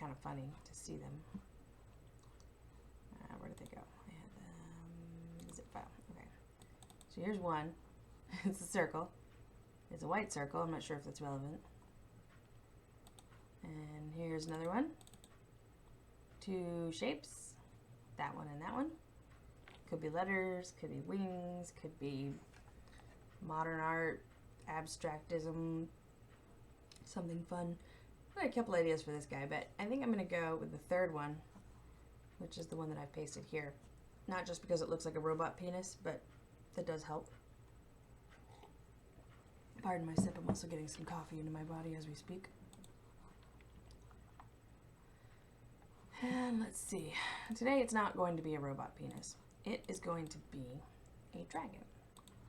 kind of funny to see them. Where did they go? I had them, zip file. Okay. So here's one. It's a circle. It's a white circle. I'm not sure if that's relevant. And here's another one. Two shapes. That one and that one. Could be letters, could be wings, could be modern art, abstractism, something fun. I got a couple ideas for this guy, but I think I'm going to go with the third one, which is the one that I've pasted here. Not just because it looks like a robot penis, but that does help. Pardon my sip, I'm also getting some coffee into my body as we speak. And let's see. Today it's not going to be a robot penis. It is going to be a dragon.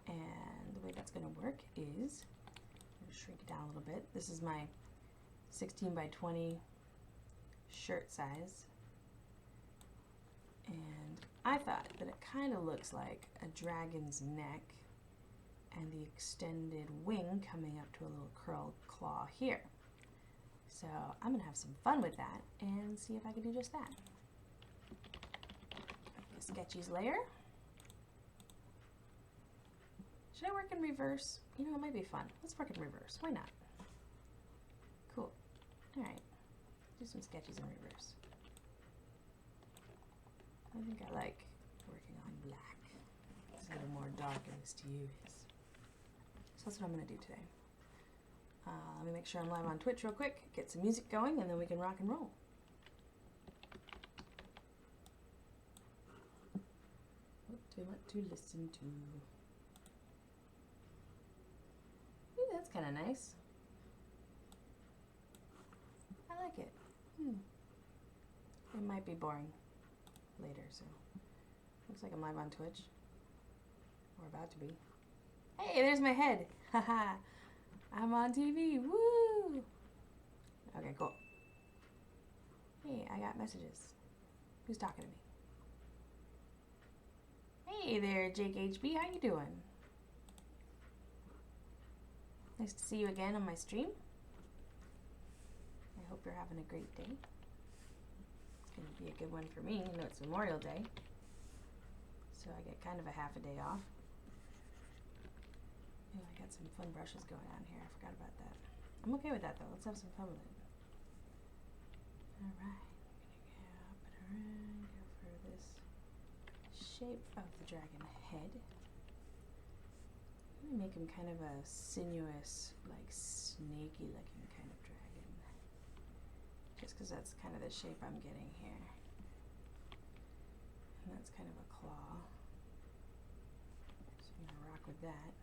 And the way that's going to work is, I'm going to shrink it down a little bit. This is my 16 by 20 shirt size. And I thought that it kind of looks like a dragon's neck and the extended wing coming up to a little curled claw here. So I'm going to have some fun with that and see if I can do just that. A sketchies layer. Should I work in reverse? You know, it might be fun. Let's work in reverse. Why not? Cool. Alright. Do some sketches in reverse. I think I like working on black. It's a little more dark and mysterious. So that's what I'm going to do today. Let me make sure I'm live on Twitch real quick, get some music going, and then we can rock and roll. What do I want to listen to? Ooh, that's kind of nice. I like it. It might be boring later, so looks like I'm live on Twitch. Or about to be. Hey, there's my head. Haha. I'm on TV. Woo! Okay, cool. Hey, I got messages. Who's talking to me? Hey there, Jake HB. How you doing? Nice to see you again on my stream. I hope you're having a great day. It's going to be a good one for me. You know, it's Memorial Day. So I get kind of a half a day off. Ooh, I got some fun brushes going on here. I forgot about that. I'm okay with that though. Let's have some fun with it. Alright, I'm gonna go for this shape of the dragon head. I'm gonna make him kind of a sinuous, like snaky looking kind of dragon. Just because that's kind of the shape I'm getting here. And that's kind of a claw. So I'm gonna rock with that.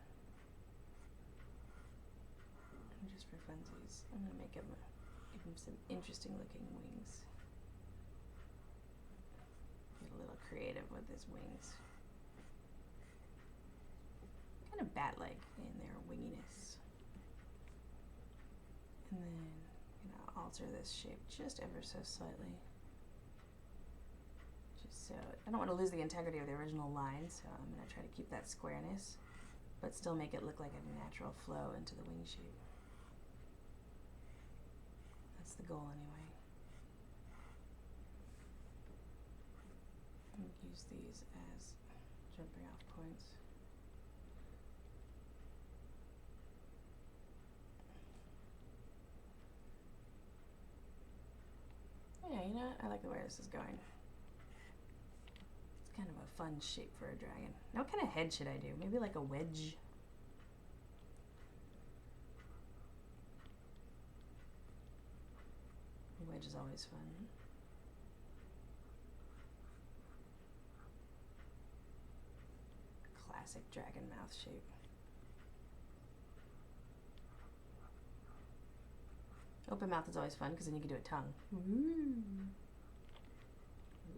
Just for funsies, I'm going to give him some interesting looking wings. Get a little creative with his wings. Kind of bat-like in their winginess. And then I'm going to alter this shape just ever so slightly. Just so, I don't want to lose the integrity of the original line, so I'm going to try to keep that squareness, but still make it look like a natural flow into the wing shape. That's the goal anyway. I'm going to use these as jumping off points. Yeah, you know what? I like the way this is going. It's kind of a fun shape for a dragon. Now what kind of head should I do? Maybe like a wedge? Wedge is always fun. Classic dragon mouth shape. Open mouth is always fun because then you can do a tongue. Ooh.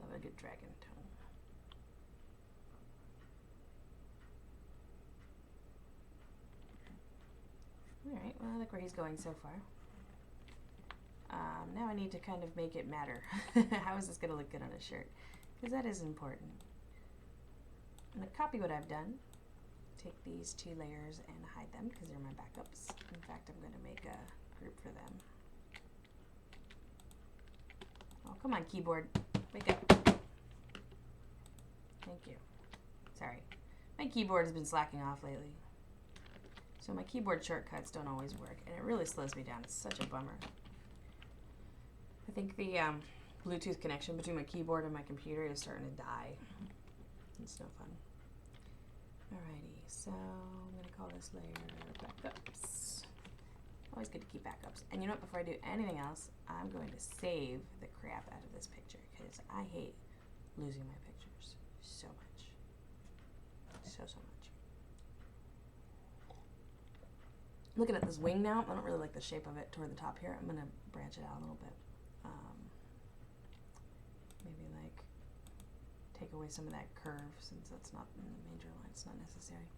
Love a good dragon tongue. Alright, well I like where he's going so far. Now I need to kind of make it matter. How is this going to look good on a shirt? Because that is important. I'm going to copy what I've done. Take these two layers and hide them because they're my backups. In fact, I'm going to make a group for them. come on, keyboard. Wake up. Thank you. Sorry. My keyboard has been slacking off lately. So my keyboard shortcuts don't always work, and it really slows me down. It's such a bummer. I think the Bluetooth connection between my keyboard and my computer is starting to die. It's no fun. Alrighty, so I'm going to call this layer backups. Always good to keep backups. And you know what, before I do anything else, I'm going to save the crap out of this picture because I hate losing my pictures so much. So much. Looking at this wing now, I don't really like the shape of it toward the top here. I'm going to branch it out a little bit. Maybe like take away some of that curve since that's not in the major line. It's not necessary.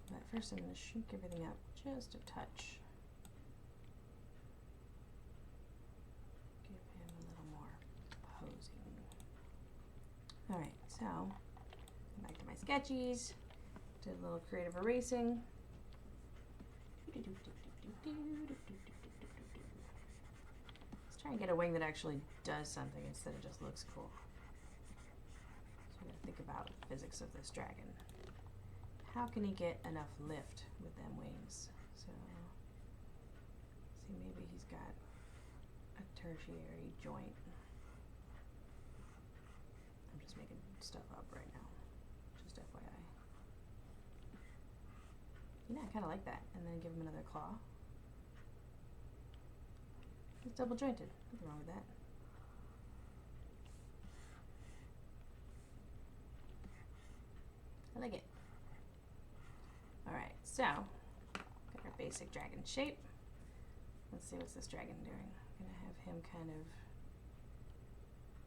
But first I'm going to shrink everything up just a touch. Give him a little more posing. Alright, so back to my sketchies. Did a little creative erasing. Let's try and get a wing that actually does something instead of just looks cool. So we're going to think about the physics of this dragon. How can he get enough lift with them wings? So, see, maybe he's got a tertiary joint. I'm just making stuff up right now, just FYI. You know, I kind of like that. And then give him another claw. It's double jointed. Nothing wrong with that. I like it. Alright, so got our basic dragon shape. Let's see what's this dragon doing. I'm gonna have him kind of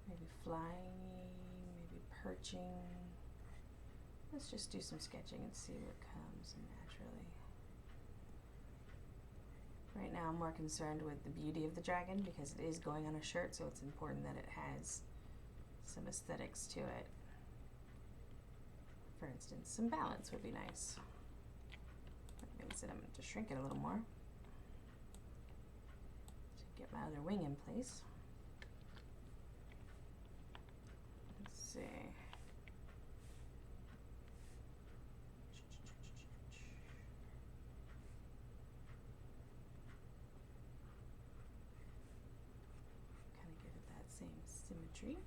maybe flying, maybe perching. Let's just do some sketching and see what comes naturally. Right now I'm more concerned with the beauty of the dragon because it is going on a shirt, so it's important that it has some aesthetics to it. For instance, some balance would be nice. That means that I'm going to shrink it a little more to get my other wing in place. Let's see. Same symmetry.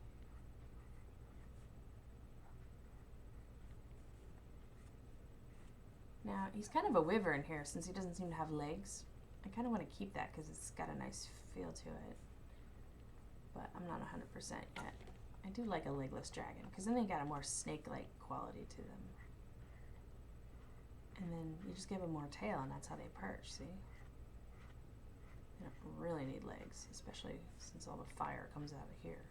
Now he's kind of a wyvern here since he doesn't seem to have legs. I kind of want to keep that because it's got a nice feel to it, but I'm not 100% yet. I do like a legless dragon because then they got a more snake-like quality to them. And then you just give them more tail and that's how they perch, see? You don't really need legs, especially since all the fire comes out of here.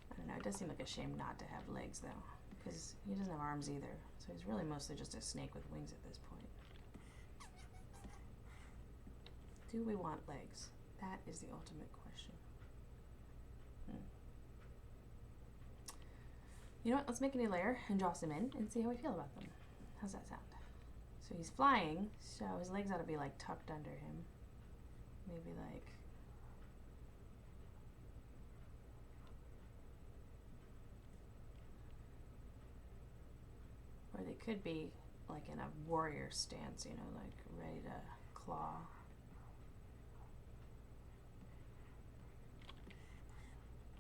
I don't know, it does seem like a shame not to have legs though, because he doesn't have arms either, so he's really mostly just a snake with wings at this point. Do we want legs? That is the ultimate question. You know what, let's make a new layer and draw some in and see how we feel about them. How's that sound? So he's flying, so his legs ought to be like tucked under him. Maybe like or they could be like in a warrior stance, you know, like ready to claw.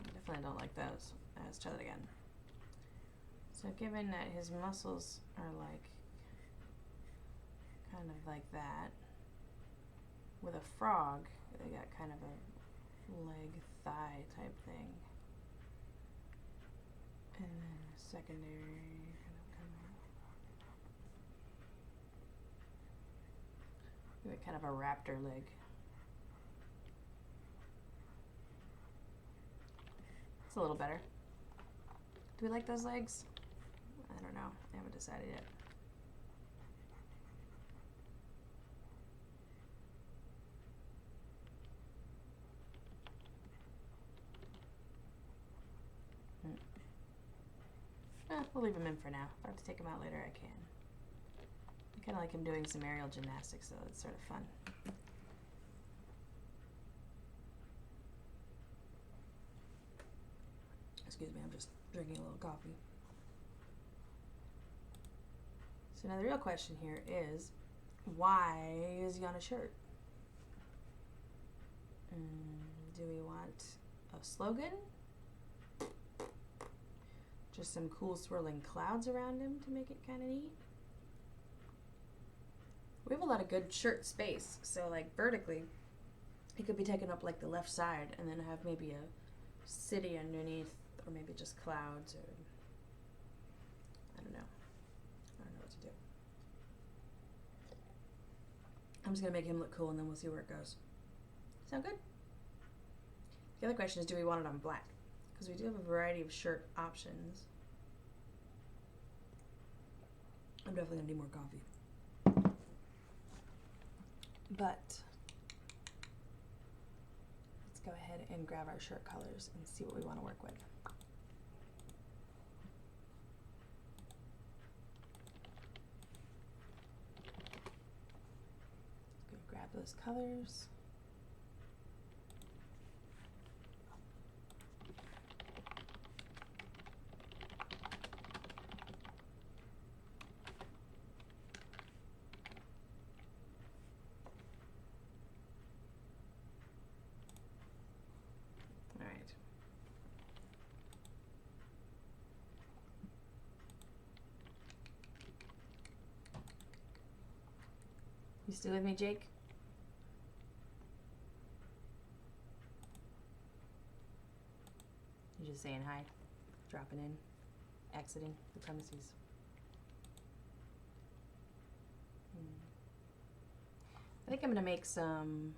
I definitely don't like those. Let's try that again. So given that his muscles are like kind of like that, with a frog, they got kind of a leg thigh type thing. And then a secondary kind of a raptor leg. It's a little better. Do we like those legs? I don't know. I haven't decided yet. We'll leave him in for now. If I have to take him out later, I can. I kind of like him doing some aerial gymnastics, though. It's sort of fun. Excuse me, I'm just drinking a little coffee. So now the real question here is, why is he on a shirt? Do we want a slogan? Just some cool swirling clouds around him to make it kind of neat? We have a lot of good shirt space, so like vertically, it could be taken up like the left side and then have maybe a city underneath, or maybe just clouds, or I don't know. I don't know what to do. I'm just gonna make him look cool and then we'll see where it goes. Sound good? The other question is, do we want it on black? Because we do have a variety of shirt options. I'm definitely gonna need more coffee. But let's go ahead and grab our shirt colors and see what we want to work with. Go grab those colors. You still with me, Jake? You just saying hi, dropping in, exiting the premises. I think I'm gonna make some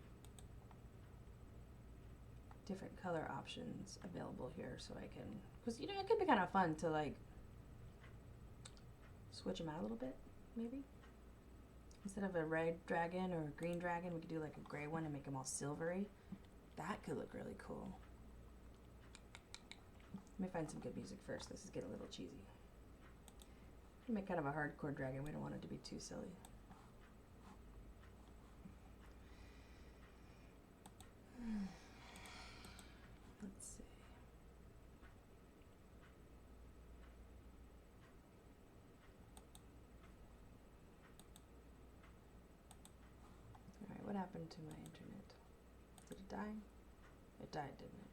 different color options available here so I can, because you know, it could be kind of fun to like switch them out a little bit, maybe. Instead of a red dragon or a green dragon, we could do like a gray one and make them all silvery. That could look really cool. Let me find some good music first. This is getting a little cheesy. Make kind of a hardcore dragon. We don't want it to be too silly. Let's see. Alright, what happened to my internet? Did it die? It died, didn't it?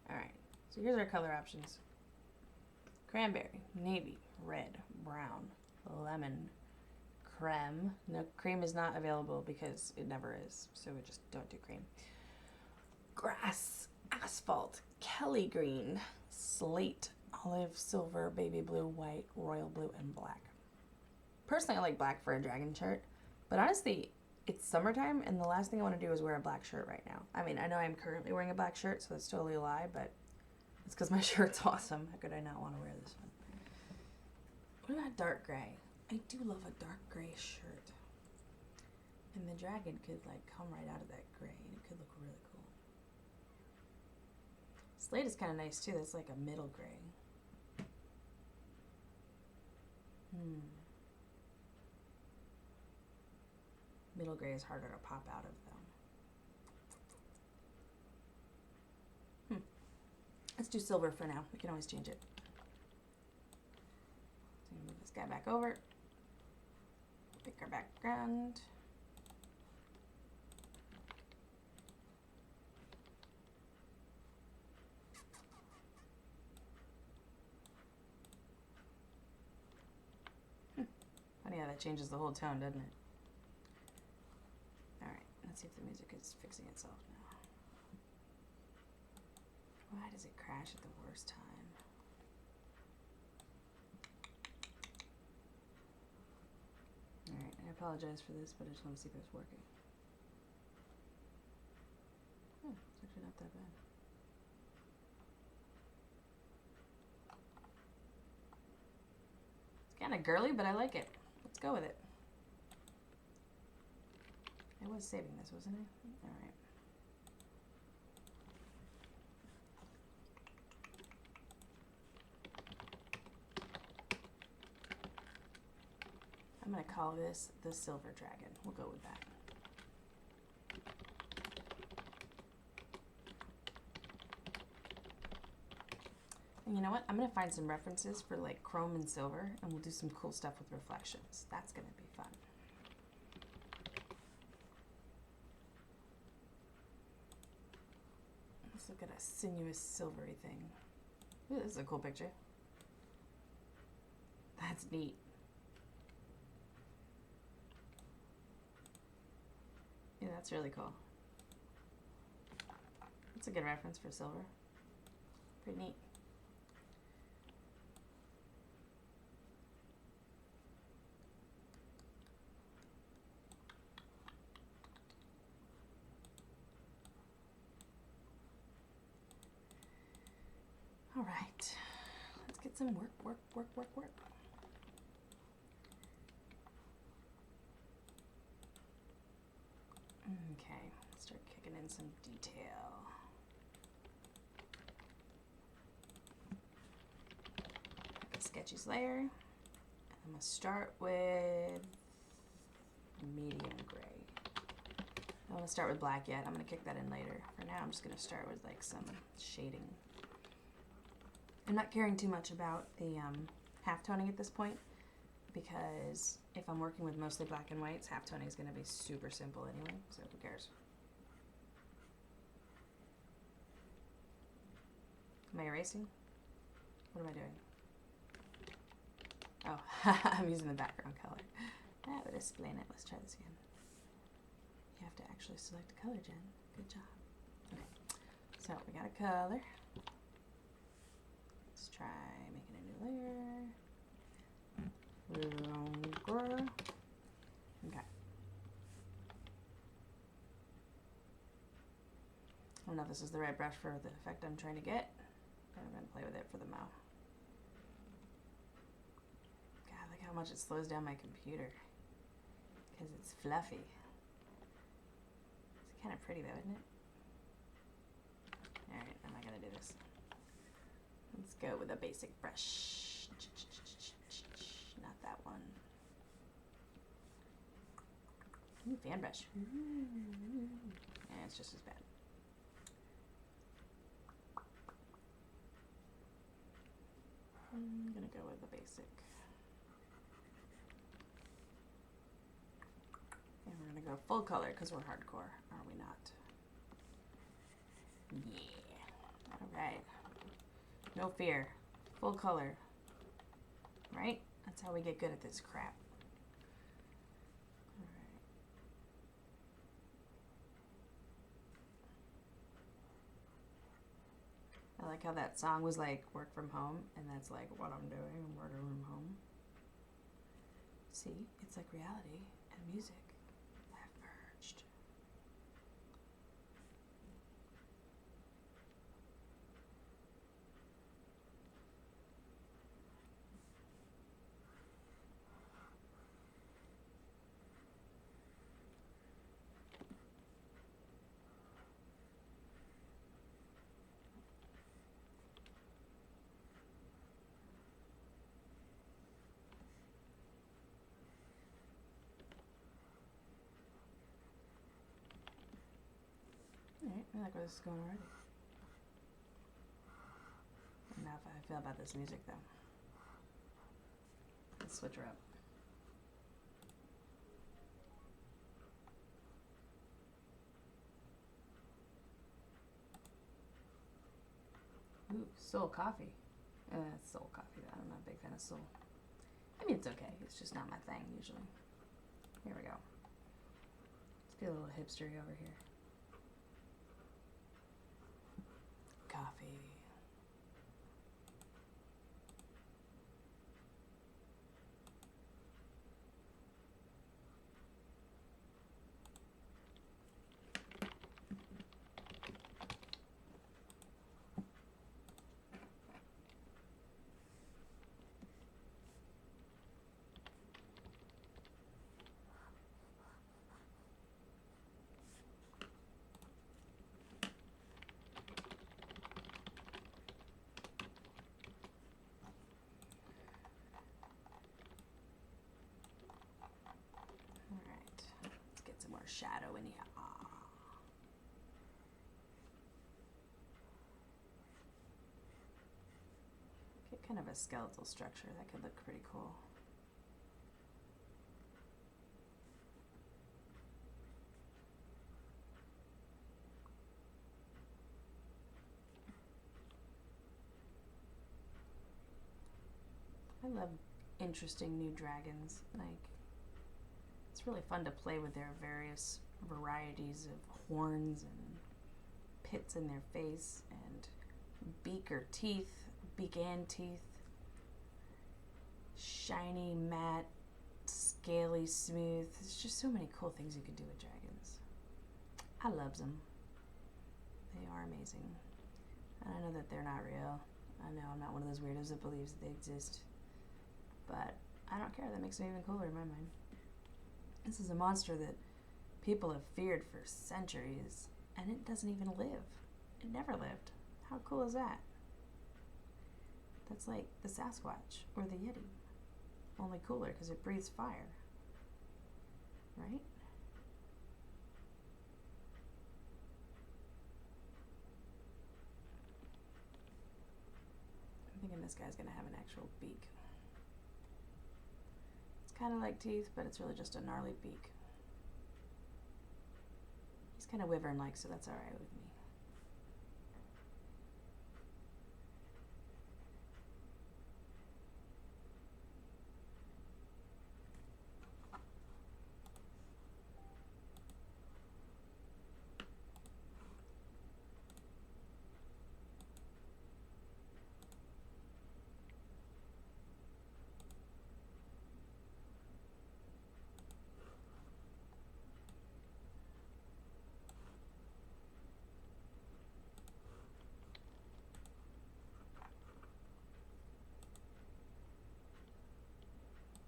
Alright, so here's our color options. Cranberry, navy, red, brown, lemon, creme. No, cream is not available because it never is, so we just don't do cream. Grass, asphalt, Kelly green, slate, olive, silver, baby blue, white, royal blue, and black. Personally, I like black for a dragon shirt, but honestly, it's summertime, and the last thing I want to do is wear a black shirt right now. I mean, I know I'm currently wearing a black shirt, so that's totally a lie, but it's because my shirt's awesome. How could I not want to wear this one? What about dark gray? I do love a dark gray shirt. And the dragon could like come right out of that gray, and it could look really cool. Slate is kind of nice too. That's like a middle gray. Middle gray is harder to pop out of though. Let's do silver for now. We can always change it. So move this guy back over. Pick our background. Funny how that changes the whole tone, doesn't it? Alright, let's see if the music is fixing itself now. Why does it crash at the worst time? Alright, I apologize for this, but I just want to see if it's working. Oh, it's actually not that bad. It's kind of girly, but I like it. Let's go with it. I was saving this, wasn't I? Alright. I'm going to call this the Silver Dragon. We'll go with that. And you know what? I'm going to find some references for like chrome and silver, and we'll do some cool stuff with reflections. That's going to be fun. Let's look at a sinuous silvery thing. Ooh, this is a cool picture. That's neat. Yeah, that's really cool. That's a good reference for silver. Pretty neat. All right, let's get some work. Okay, start kicking in some detail. Okay, sketchy's layer. I'm gonna start with medium gray. I don't want to start with black yet. I'm gonna kick that in later. For now, I'm just gonna start with like some shading. I'm not caring too much about the half-toning at this point, because if I'm working with mostly black and whites, half-toning is going to be super simple anyway, so who cares? Am I erasing? What am I doing? Oh, I'm using the background color. That would explain it. Let's try this again. You have to actually select a color, Jen. Good job. Okay, so we got a color. Let's try making a new layer. Longer. Okay. I don't know if this is the right brush for the effect I'm trying to get, but I'm going to play with it for the mouth. God, look how much it slows down my computer, because it's fluffy. It's kind of pretty though, isn't it? Alright, I'm not going to do this. Let's go with a basic brush. Not that one. Ooh, fan brush. Yeah, it's just as bad. I'm gonna go with the basic. And we're gonna go full color because we're hardcore, are we not? Yeah. Alright. No fear. Full color. Right? That's how we get good at this crap. I like how that song was like work from home, and that's like what I'm doing. I'm working from home. See, it's like reality and music have merged. Alright, I like where this is going already. I don't know how I feel about this music though. Let's switch her up. Ooh, soul coffee. Soul coffee. I'm not a big fan of soul. I mean, it's okay. It's just not my thing usually. Here we go. Let's get a little hipstery over here. Coffee. Shadow in here. kind of a skeletal structure. That could look pretty cool. I love interesting new dragons. Like, it's really fun to play with their various varieties of horns and pits in their face and beak or teeth, beak and teeth, shiny, matte, scaly, smooth. There's just so many cool things you can do with dragons. I love them. They are amazing. And I know that they're not real. I know I'm not one of those weirdos that believes that they exist. But I don't care. That makes them even cooler in my mind. This is a monster that people have feared for centuries, and it doesn't even live. It never lived. How cool is that? That's like the Sasquatch or the Yeti. Only cooler because it breathes fire. Right? I'm thinking this guy's going to have an actual beak. It's kind of like teeth, but it's really just a gnarly beak. He's kind of wyvern-like, so that's alright with me.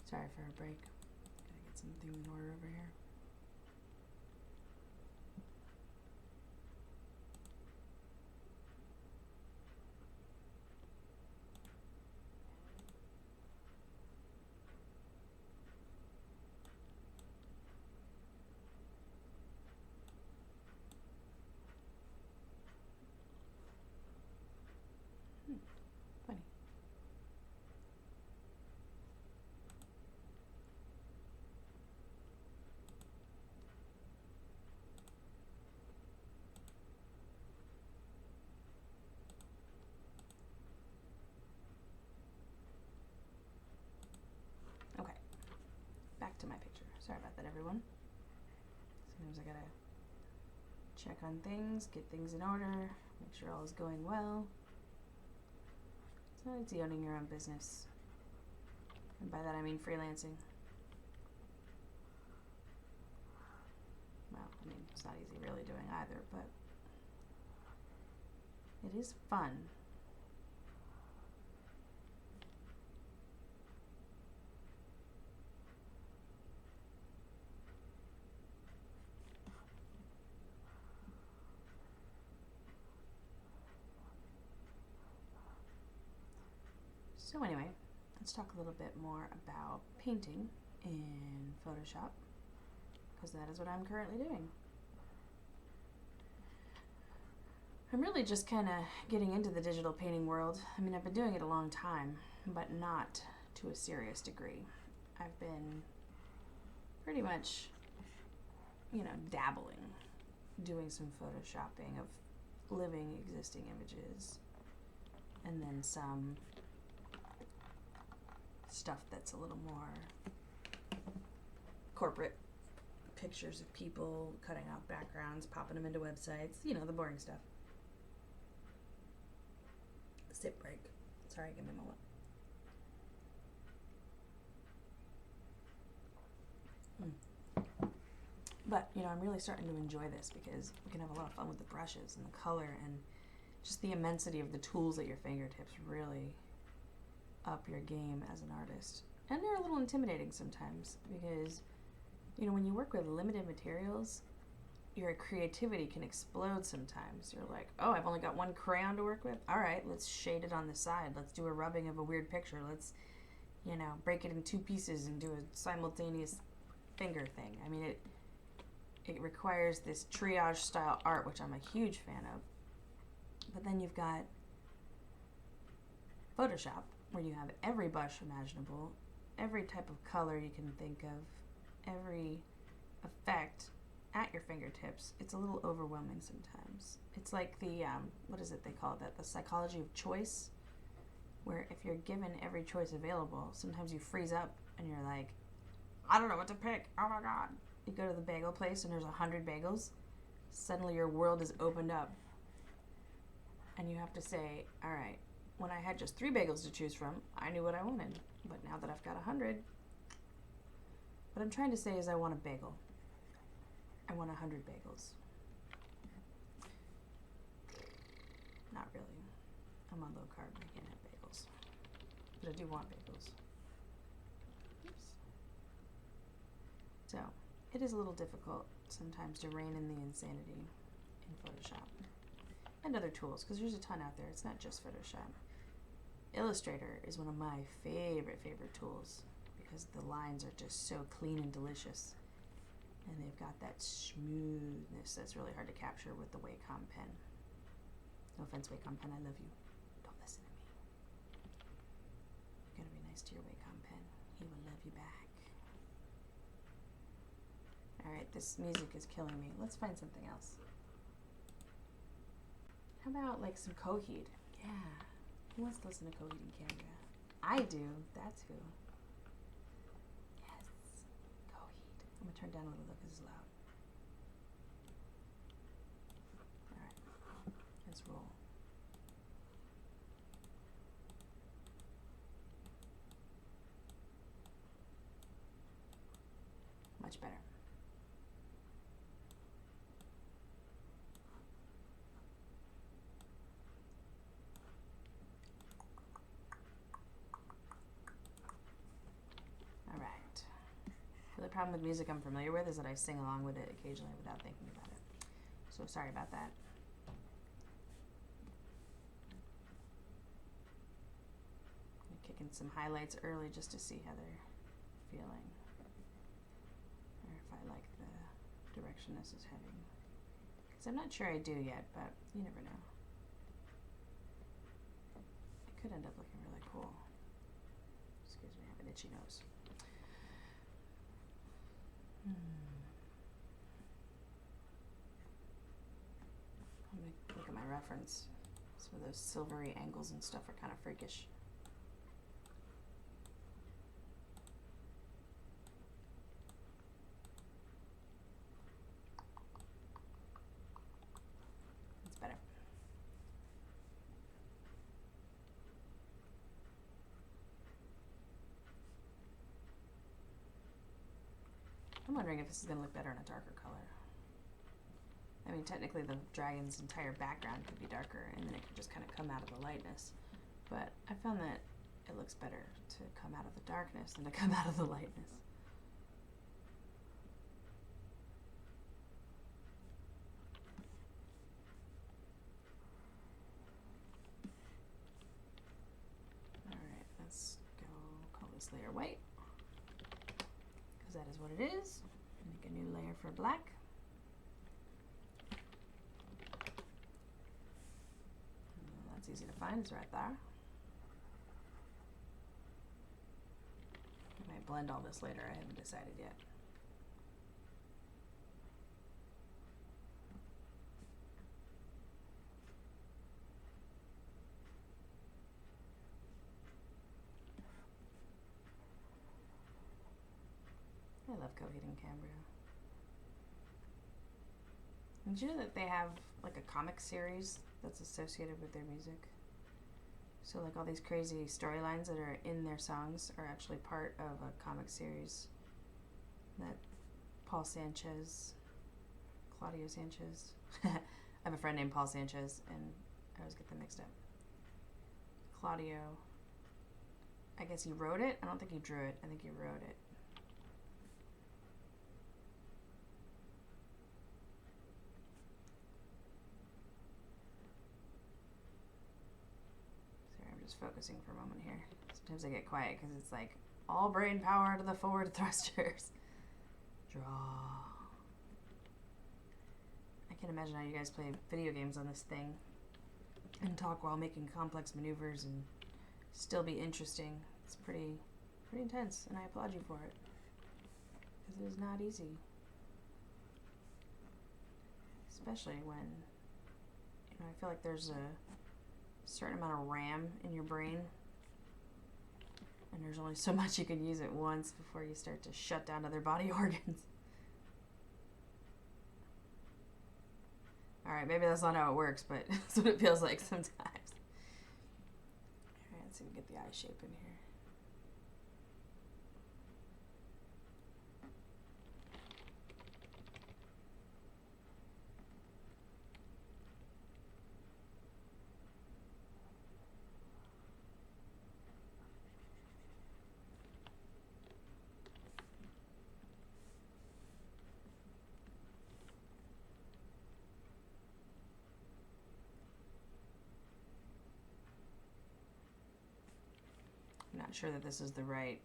Sorry for a break. Gotta get some things in order over here. Funny. Okay, back to my picture. Sorry about that, everyone. Sometimes I gotta check on things, get things in order, make sure all is going well. It's not easy owning your own business. And by that I mean freelancing. Well, I mean, it's not easy really doing either, but it is fun. So anyway, let's talk a little bit more about painting in Photoshop, because that is what I'm currently doing. I'm really just kind of getting into the digital painting world. I mean, I've been doing it a long time, but not to a serious degree. I've been pretty much, dabbling, doing some photoshopping of living, existing images, and then some stuff that's a little more corporate, pictures of people, cutting out backgrounds, popping them into websites, the boring stuff. Sip break. Sorry, give me a moment. But, I'm really starting to enjoy this because we can have a lot of fun with the brushes and the color and just the immensity of the tools at your fingertips really up your game as an artist. And they're a little intimidating sometimes because, when you work with limited materials, your creativity can explode sometimes. You're like, oh, I've only got one crayon to work with? All right, let's shade it on the side. Let's do a rubbing of a weird picture. Let's, break it in two pieces and do a simultaneous finger thing. I mean, it requires this triage style art, which I'm a huge fan of. But then you've got Photoshop, where you have every brush imaginable, every type of color you can think of, every effect at your fingertips. It's a little overwhelming sometimes. It's like the, what is it they call it, the psychology of choice, where if you're given every choice available, sometimes you freeze up and you're like, I don't know what to pick. Oh my God. You go to the bagel place and there's 100 bagels. Suddenly your world is opened up. And you have to say, all right, when I had just 3 bagels to choose from, I knew what I wanted. But now that I've got 100, what I'm trying to say is I want a bagel. I want 100 bagels. Not really. I'm on low carb. I can't have bagels. But I do want bagels. Oops. So, it is a little difficult sometimes to rein in the insanity in Photoshop. And other tools, because there's a ton out there. It's not just Photoshop. Illustrator is one of my favorite tools because the lines are just so clean and delicious. And they've got that smoothness that's really hard to capture with the Wacom pen. No offense, Wacom pen, I love you. Don't listen to me. You gotta be nice to your Wacom pen. He will love you back. Alright, this music is killing me. Let's find something else. How about like some Coheed? Yeah. Who wants to listen to Coheed and Cambria? I do. That's who. Yes. Coheed. I'm going to turn down a little bit because it's loud. Alright. Let's roll. Much better. The problem with music I'm familiar with is that I sing along with it occasionally without thinking about it. So sorry about that. I'm kicking some highlights early just to see how they're feeling. Or if I like the direction this is heading. Because I'm not sure I do yet, but you never know. It could end up looking really cool. Excuse me, I have an itchy nose. Let me look at my reference. So those silvery angles and stuff are kind of freakish. That's better. I'm wondering if this is going to look better in a darker color. I mean, technically the dragon's entire background could be darker and then it could just kind of come out of the lightness. But I found that it looks better to come out of the darkness than to come out of the lightness. Alright, let's go call this layer white. Because that is what it is. Make a new layer for black. That's easy to find, it's right there. I might blend all this later, I haven't decided yet. I love Coheed and Cambria. Did you know that they have like a comic series that's associated with their music? So like all these crazy storylines that are in their songs are actually part of a comic series that Paul Sanchez, Claudio Sanchez, I have a friend named Paul Sanchez and I always get them mixed up. Claudio, I guess he wrote it. I don't think he drew it. I think he wrote it. Just focusing for a moment here. Sometimes I get quiet because it's like all brain power to the forward thrusters. Draw. I can't imagine how you guys play video games on this thing and talk while making complex maneuvers and still be interesting. It's pretty intense, and I applaud you for it, because it is not easy, especially when, you know, I feel like there's a certain amount of RAM in your brain, and there's only so much you can use at once before you start to shut down other body organs. Alright, maybe that's not how it works, but that's what it feels like sometimes. Alright, let's see if we get the eye shape in here. I'm not sure that this is the right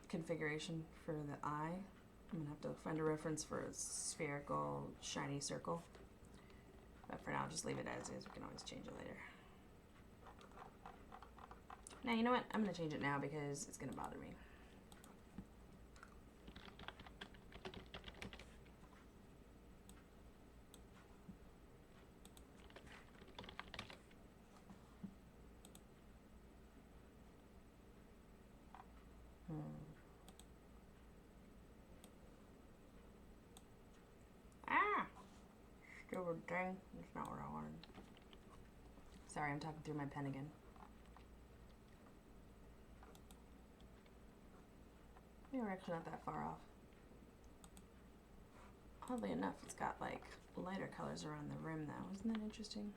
configuration for the eye. I'm gonna have to find a reference for a spherical, shiny circle. But for now, I'll just leave it as is. We can always change it later. Now, you know what? I'm gonna change it now because it's gonna bother me. Stupid thing. That's not what I wanted. Sorry, I'm talking through my pen again. Maybe we're actually not that far off. Oddly enough, it's got like lighter colors around the rim though. Isn't that interesting?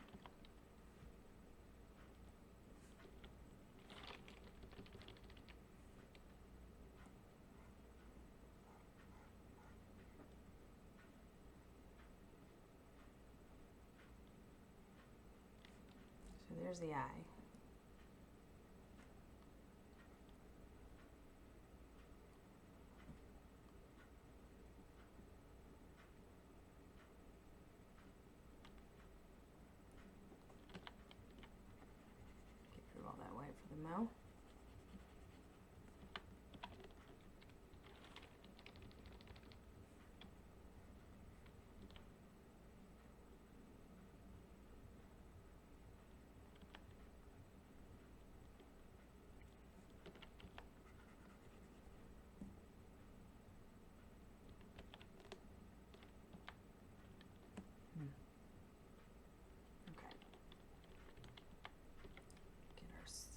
So there's the eye. Get rid of all that white for the mouth.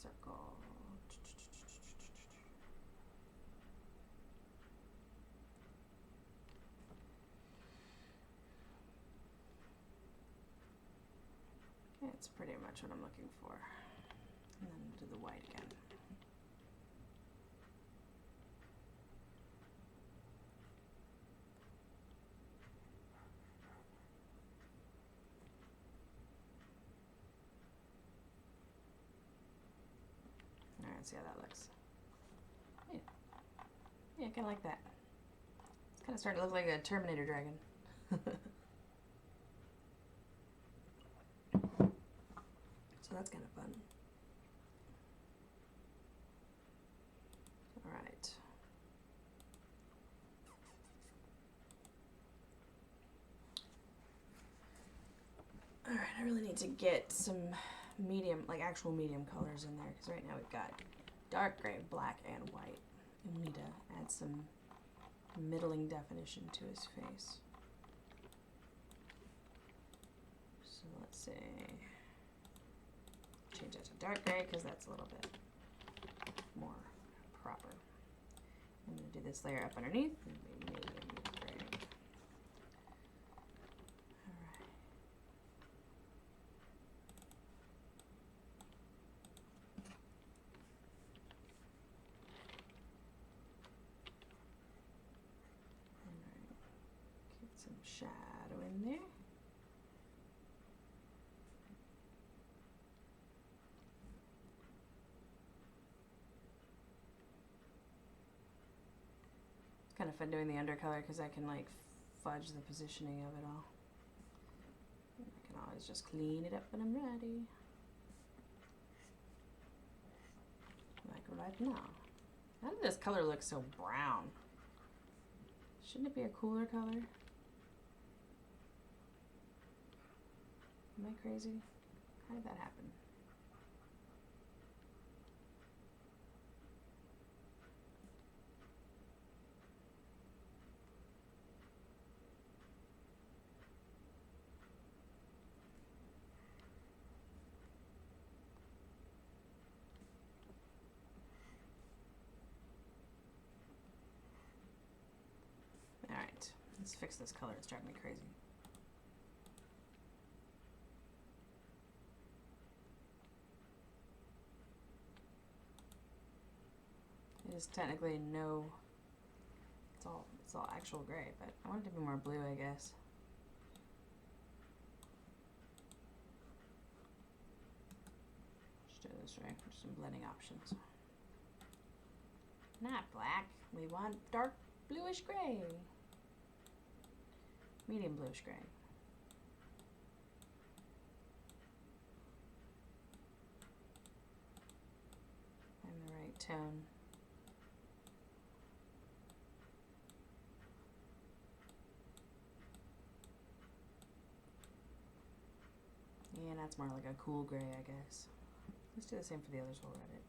Circle. Okay, it's pretty much what I'm looking for. And then do the white again. Alright, see how that looks. Yeah. Yeah, I kinda like that. It's kinda starting to look like a Terminator dragon. So that's kind of fun. Alright. Alright, I really need to get some medium, like actual medium colors in there, because right now we've got dark gray, black, and white. And we need to add some middling definition to his face. So let's say, change that to dark gray, because that's a little bit more proper. I'm going to do this layer up underneath, and medium gray. Some shadow in there. It's kind of fun doing the undercolor because I can like fudge the positioning of it all. I can always just clean it up when I'm ready. Like right now. How did this color look so brown? Shouldn't it be a cooler color? Am I crazy? How did that happen? Alright, let's fix this color. It's driving me crazy. It is technically no, it's all actual gray, but I want it to be more blue, I guess. Just do it this way for some blending options. Not black, we want dark bluish gray. Medium bluish gray. And the right tone. Yeah, that's more like a cool gray, I guess. Let's do the same for the others while we're at it.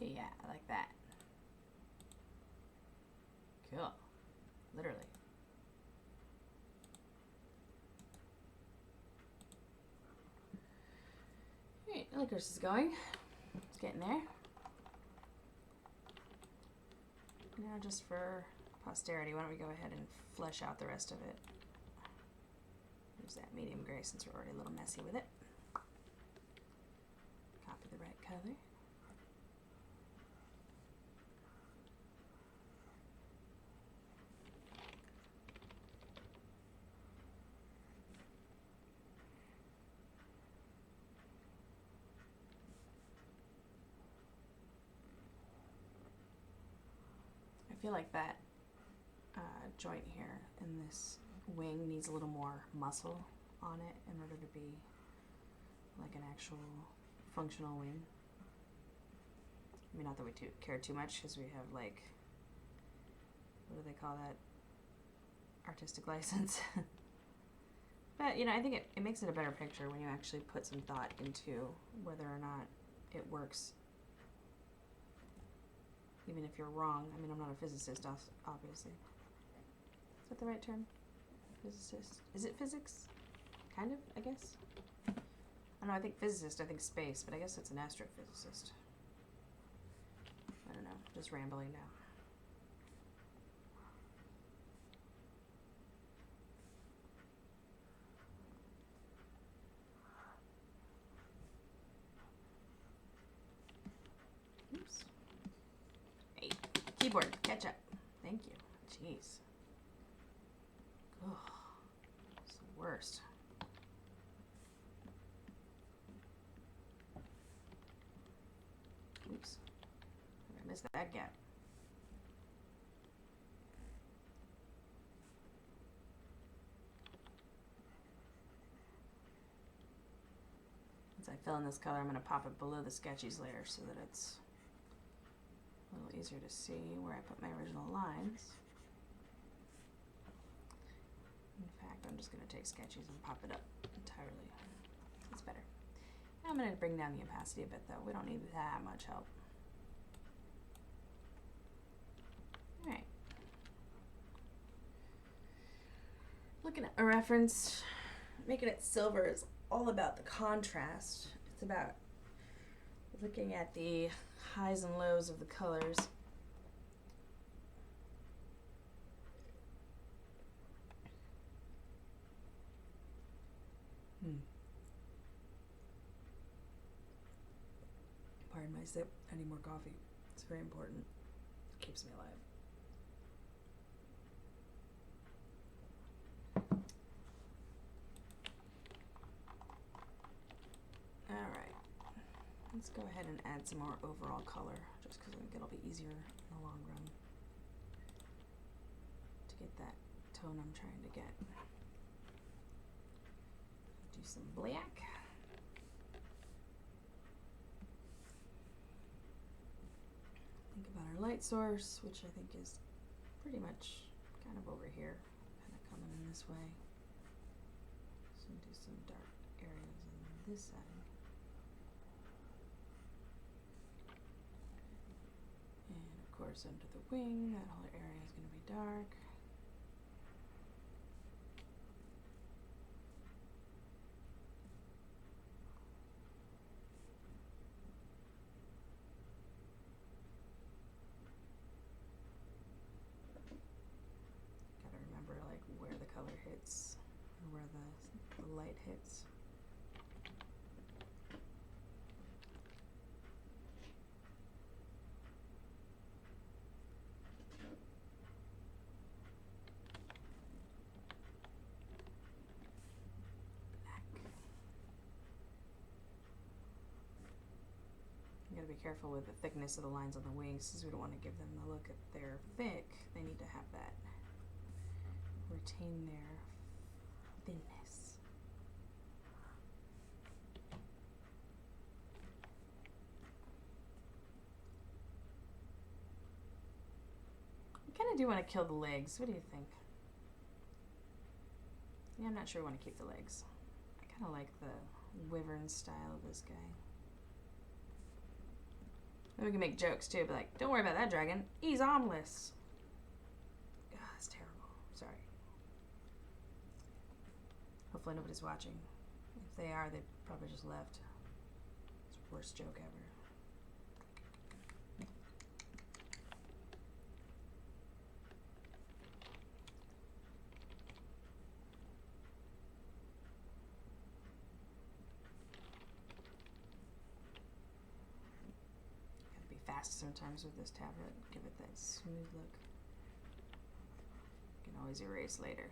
Yeah, I like that. Cool. Literally. Alright, licorice is going. It's getting there. Now just for posterity, why don't we go ahead and flesh out the rest of it. Use that medium gray since we're already a little messy with it. Copy the right color. I feel like that joint here in this wing needs a little more muscle on it in order to be like an actual functional wing. I mean, not that we care too much because we have like, what do they call that? Artistic license. But, you know, I think it makes it a better picture when you actually put some thought into whether or not it works. Even if you're wrong. I mean, I'm not a physicist, obviously. Is that the right term? Physicist. Is it physics? Kind of, I guess. I don't know, I think physicist, I think space, but I guess it's an astrophysicist. I don't know, just rambling now. Oops. Hey, keyboard, catch up. Thank you. Jeez. Oh, it's the worst. Oops. I missed that gap. As I fill in this color, I'm going to pop it below the sketchies layer so that it's a little easier to see where I put my original lines. In fact, I'm just going to take sketchies and pop it up entirely. It's better. Now I'm going to bring down the opacity a bit though. We don't need that much help. Alright. Looking at a reference, making it silver is all about the contrast. It's about looking at the highs and lows of the colors. Pardon my sip. I need more coffee. It's very important. It keeps me alive. All right. Let's go ahead and add some more overall color, just because I think it'll be easier in the long run to get that tone I'm trying to get. Do some black. Think about our light source, which I think is pretty much kind of over here, kind of coming in this way. So do some dark areas on this side. And of course under the wing, that whole area is going to be dark. Gotta remember like where the color hits and where the light hits. You gotta be careful with the thickness of the lines on the wings, because we don't want to give them the look that they're thick. They need to have that, retain their thinness. I kind of do want to kill the legs. What do you think? Yeah, I'm not sure I want to keep the legs. I kind of like the wyvern style of this guy. Then we can make jokes too, but like, don't worry about that dragon. He's armless. God, that's terrible. Sorry. Hopefully nobody's watching. If they are, they probably just left. It's the worst joke ever. Fast sometimes with this tablet, give it that smooth look. You can always erase later.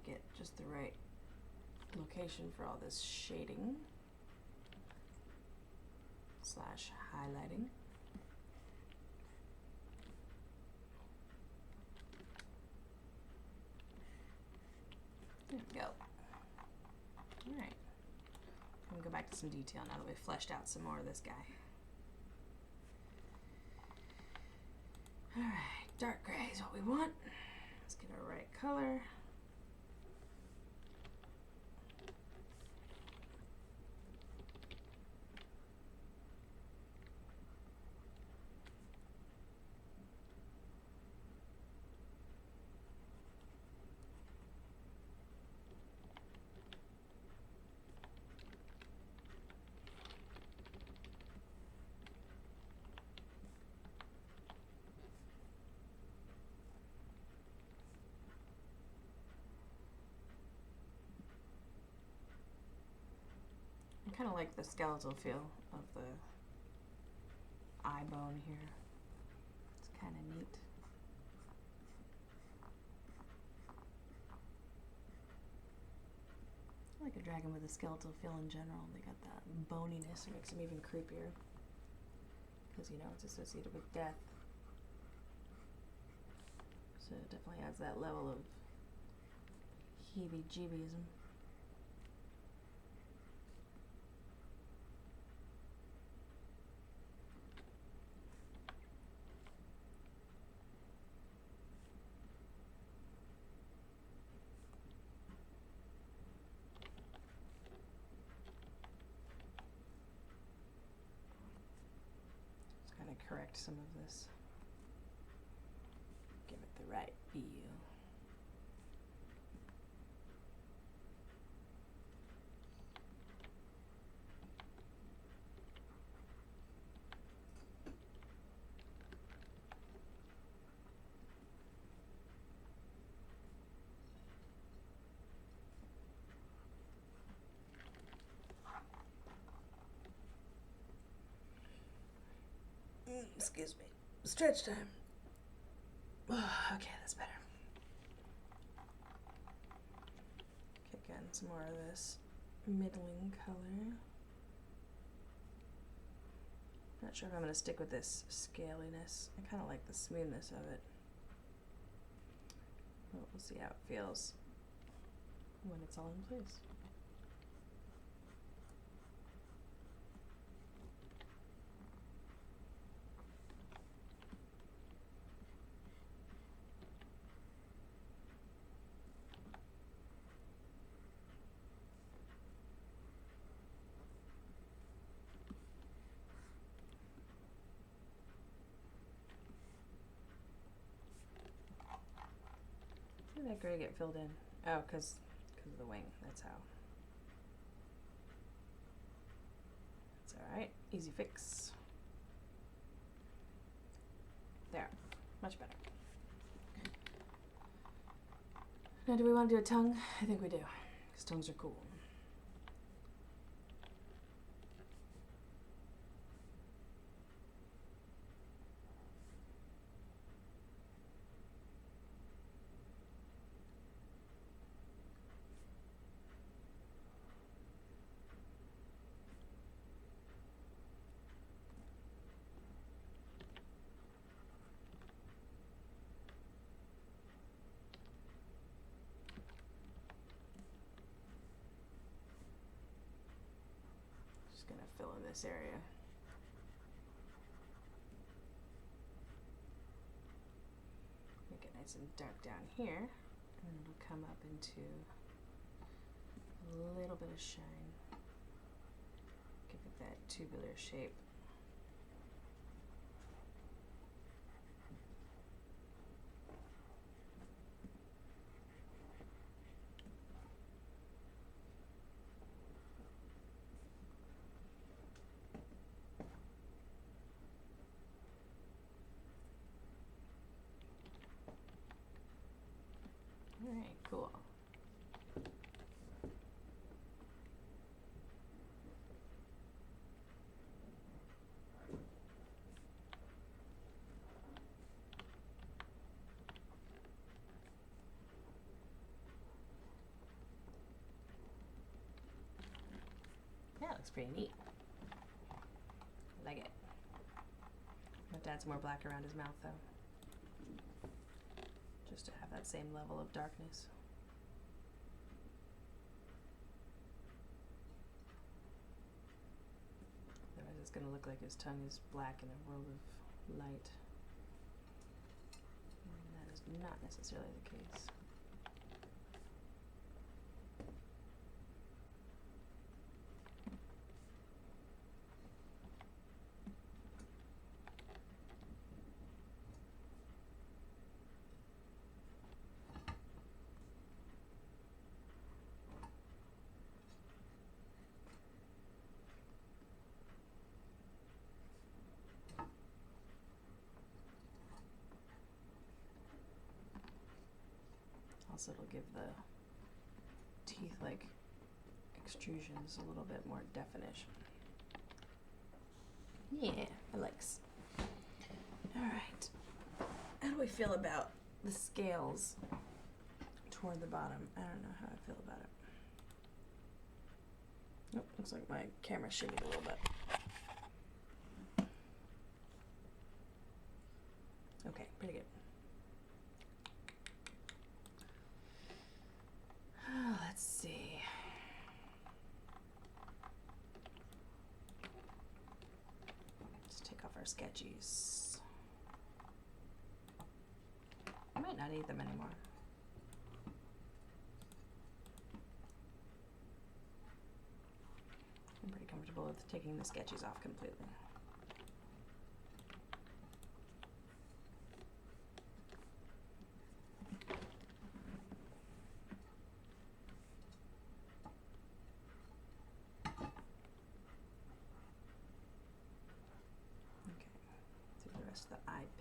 Get just the right location for all this shading / highlighting. There we go. All right. I'm gonna go back to some detail now that we've fleshed out some more of this guy. All right, dark gray is what we want. Let's get our right color. I kind of like the skeletal feel of the eye bone here. It's kind of neat. I like a dragon with a skeletal feel in general. They got that boniness, it makes them even creepier. Because, you know, it's associated with death. So it definitely adds that level of heebie-jeebiism. correct some of this. Give it the right feel. Excuse me. Stretch time. Okay, that's better. Kick in some more of this middling color. Not sure if I'm going to stick with this scaliness. I kind of like the smoothness of it. But we'll see how it feels when it's all in place. How did that gray get filled in? Oh, because of the wing. That's how. That's alright. Easy fix. There. Much better. Now, do we want to do a tongue? I think we do, because tongues are cool. Just gonna fill in this area. Make it nice and dark down here, and it'll come up into a little bit of shine. Give it that tubular shape. Alright, cool. Yeah, it looks pretty neat. I like it. Have to add some more black around his mouth though, just to have that same level of darkness. Otherwise it's going to look like his tongue is black in a world of light. And that is not necessarily the case. Also, it'll give the teeth like extrusions a little bit more definition. Yeah, I likes. Alright. How do we feel about the scales toward the bottom? I don't know how I feel about it. Nope, looks like my camera shimmied a little bit. Okay, pretty good. Let's see. Let's take off our sketchies. I might not need them anymore. I'm pretty comfortable with taking the sketchies off completely.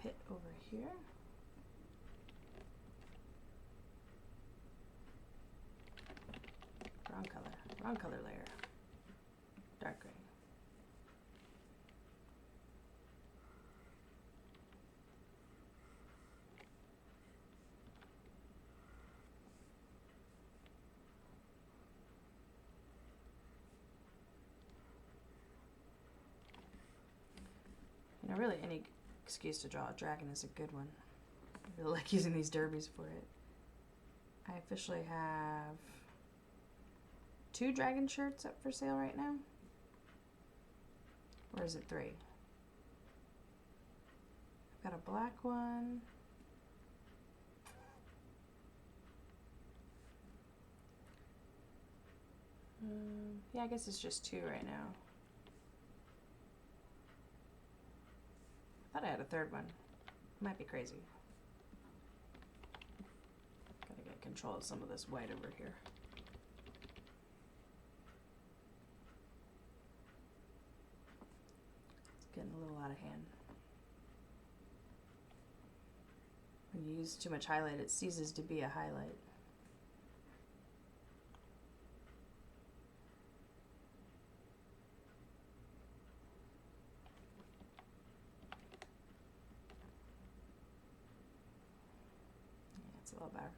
pit over here. Wrong color layer. Dark gray. You know, really any excuse to draw a dragon is a good one. I really like using these derbies for it. I officially have 2 dragon shirts up for sale right now. Or is it 3? I've got a black one. Yeah, I guess it's just 2 right now. I thought I had a 3rd one. Might be crazy. Gotta get control of some of this white over here. It's getting a little out of hand. When you use too much highlight, it ceases to be a highlight. It's a little better.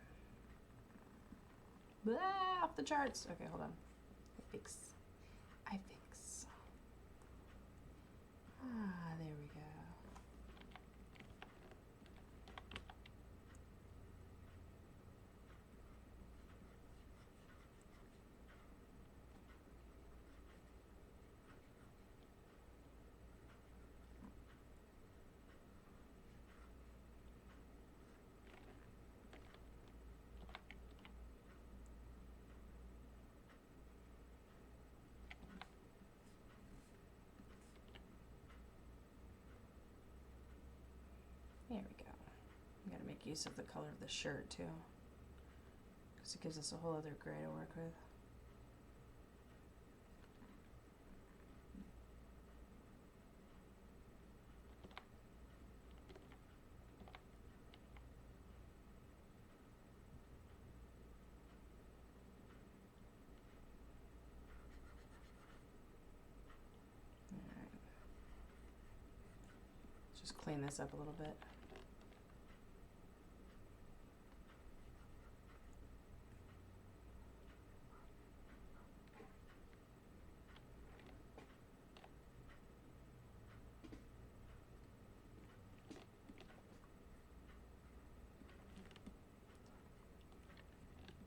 Blah, off the charts. Okay, hold on. I fix. Ah, there we go. There we go. I'm going to make use of the color of the shirt too, because it gives us a whole other gray to work with. Alright. Just clean this up a little bit.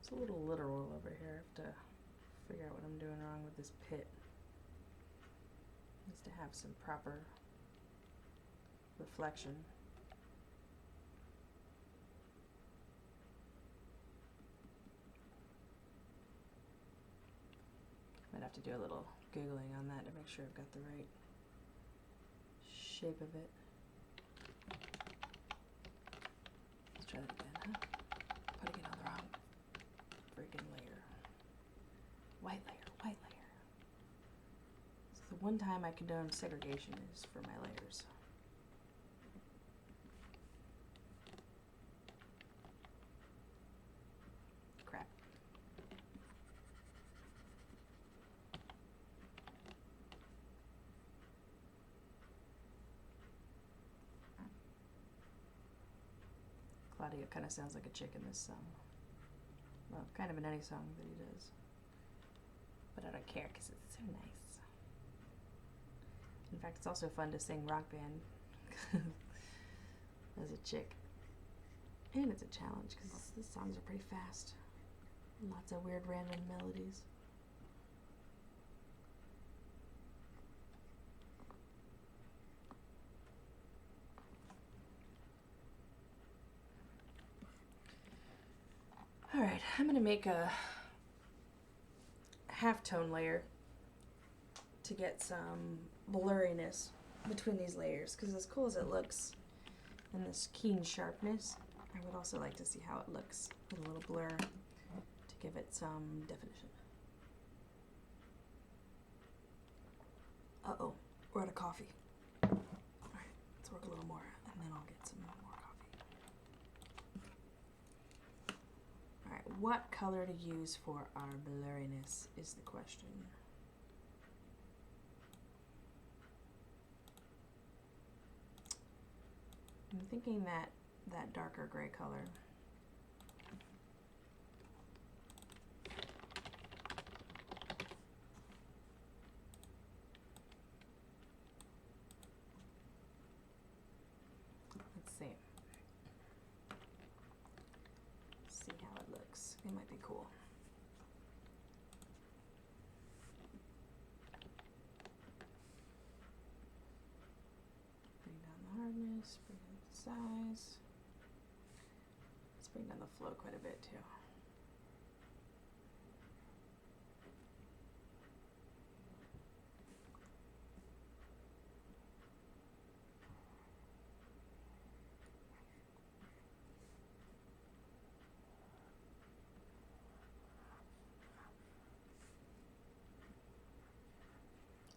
It's a little literal over here. I have to figure out what I'm doing wrong with this pit. It needs to have some proper reflection. Might have to do a little Googling on that to make sure I've got the right shape of it. Let's try that again, huh? Putting it on the wrong freaking layer. White layer. So the one time I condone segregation is for my layers. Crap. Claudio kind of sounds like a chick in this song. Well, kind of in any song that he does. But I don't care because it's so nice. In fact, it's also fun to sing Rock Band as a chick. And it's a challenge because these songs are pretty fast. Lots of weird random melodies. Alright, I'm going to make a halftone layer to get some blurriness between these layers, because as cool as it looks and this keen sharpness, I would also like to see how it looks with a little blur to give it some definition. Uh-oh, we're out of coffee. Alright, let's work a little more and then I'll get some what color to use for our blurriness is the question. I'm thinking that darker gray color. Let's see. See how it looks. It might be cool. Bring down the hardness, bring down the size. Let's bring down the flow quite a bit too.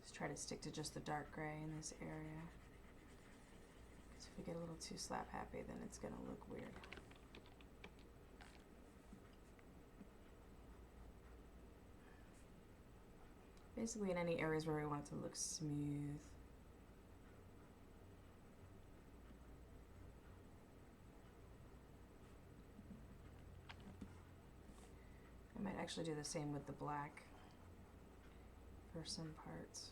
Just try to stick to just the dark gray in this area. Because if we get a little too slap happy, then it's going to look weird. Basically in any areas where we want it to look smooth. I might actually do the same with the black for some parts.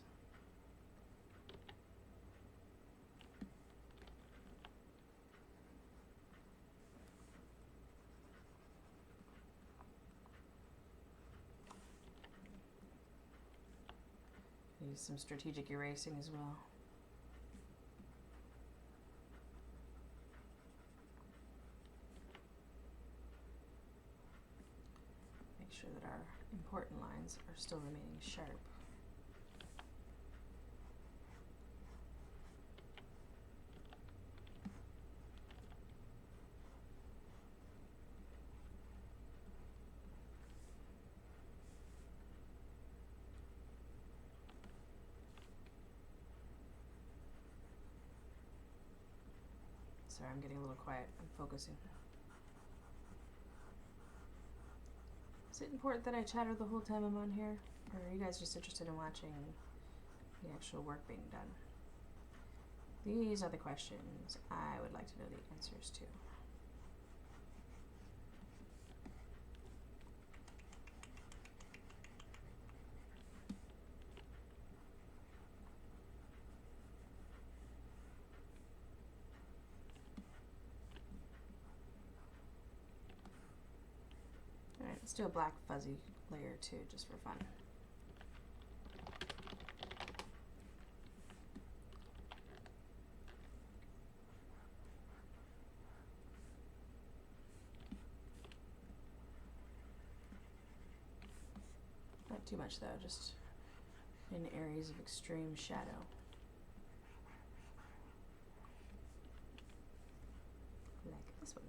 Use some strategic erasing as well. Make sure that our important lines are still remaining sharp. Sorry, I'm getting a little quiet. I'm focusing. Is it important that I chatter the whole time I'm on here? Or are you guys just interested in watching the actual work being done? These are the questions I would like to know the answers to. Alright, let's do a black fuzzy layer too, just for fun. Not too much though, just in areas of extreme shadow. Like this one.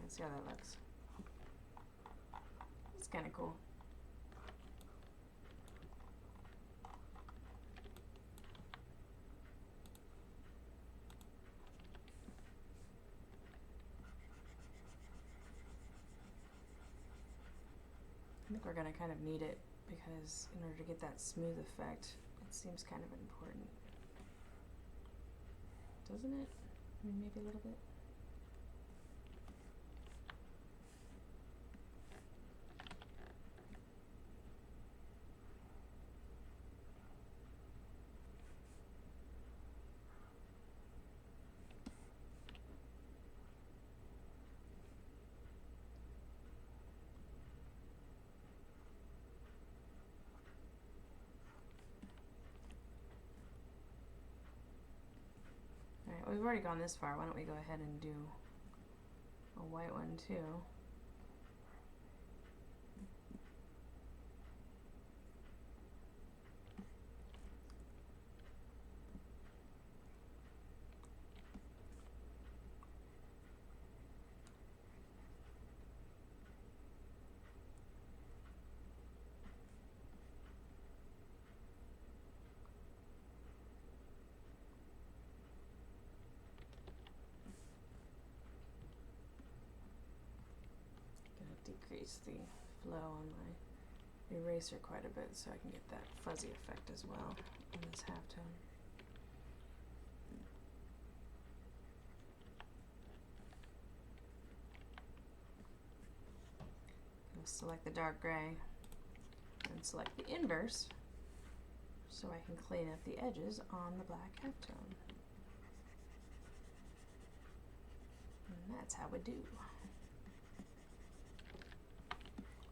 Let's see how that looks. It's kind of cool. I think we're going to kind of need it because in order to get that smooth effect, it seems kind of important. Doesn't it? I mean, maybe a little bit. Alright, we've already gone this far. Why don't we go ahead and do a white one too? decrease the flow on my eraser quite a bit so I can get that fuzzy effect as well on this halftone. I'll select the dark gray and select the inverse so I can clean up the edges on the black halftone. And that's how we do.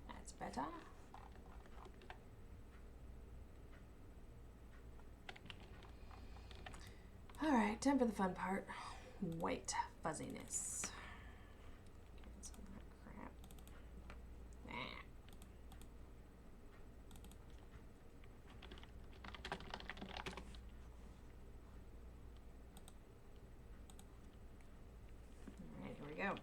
That's better. All right, time for the fun part. White fuzziness. Cancel that crap. All right, here we go.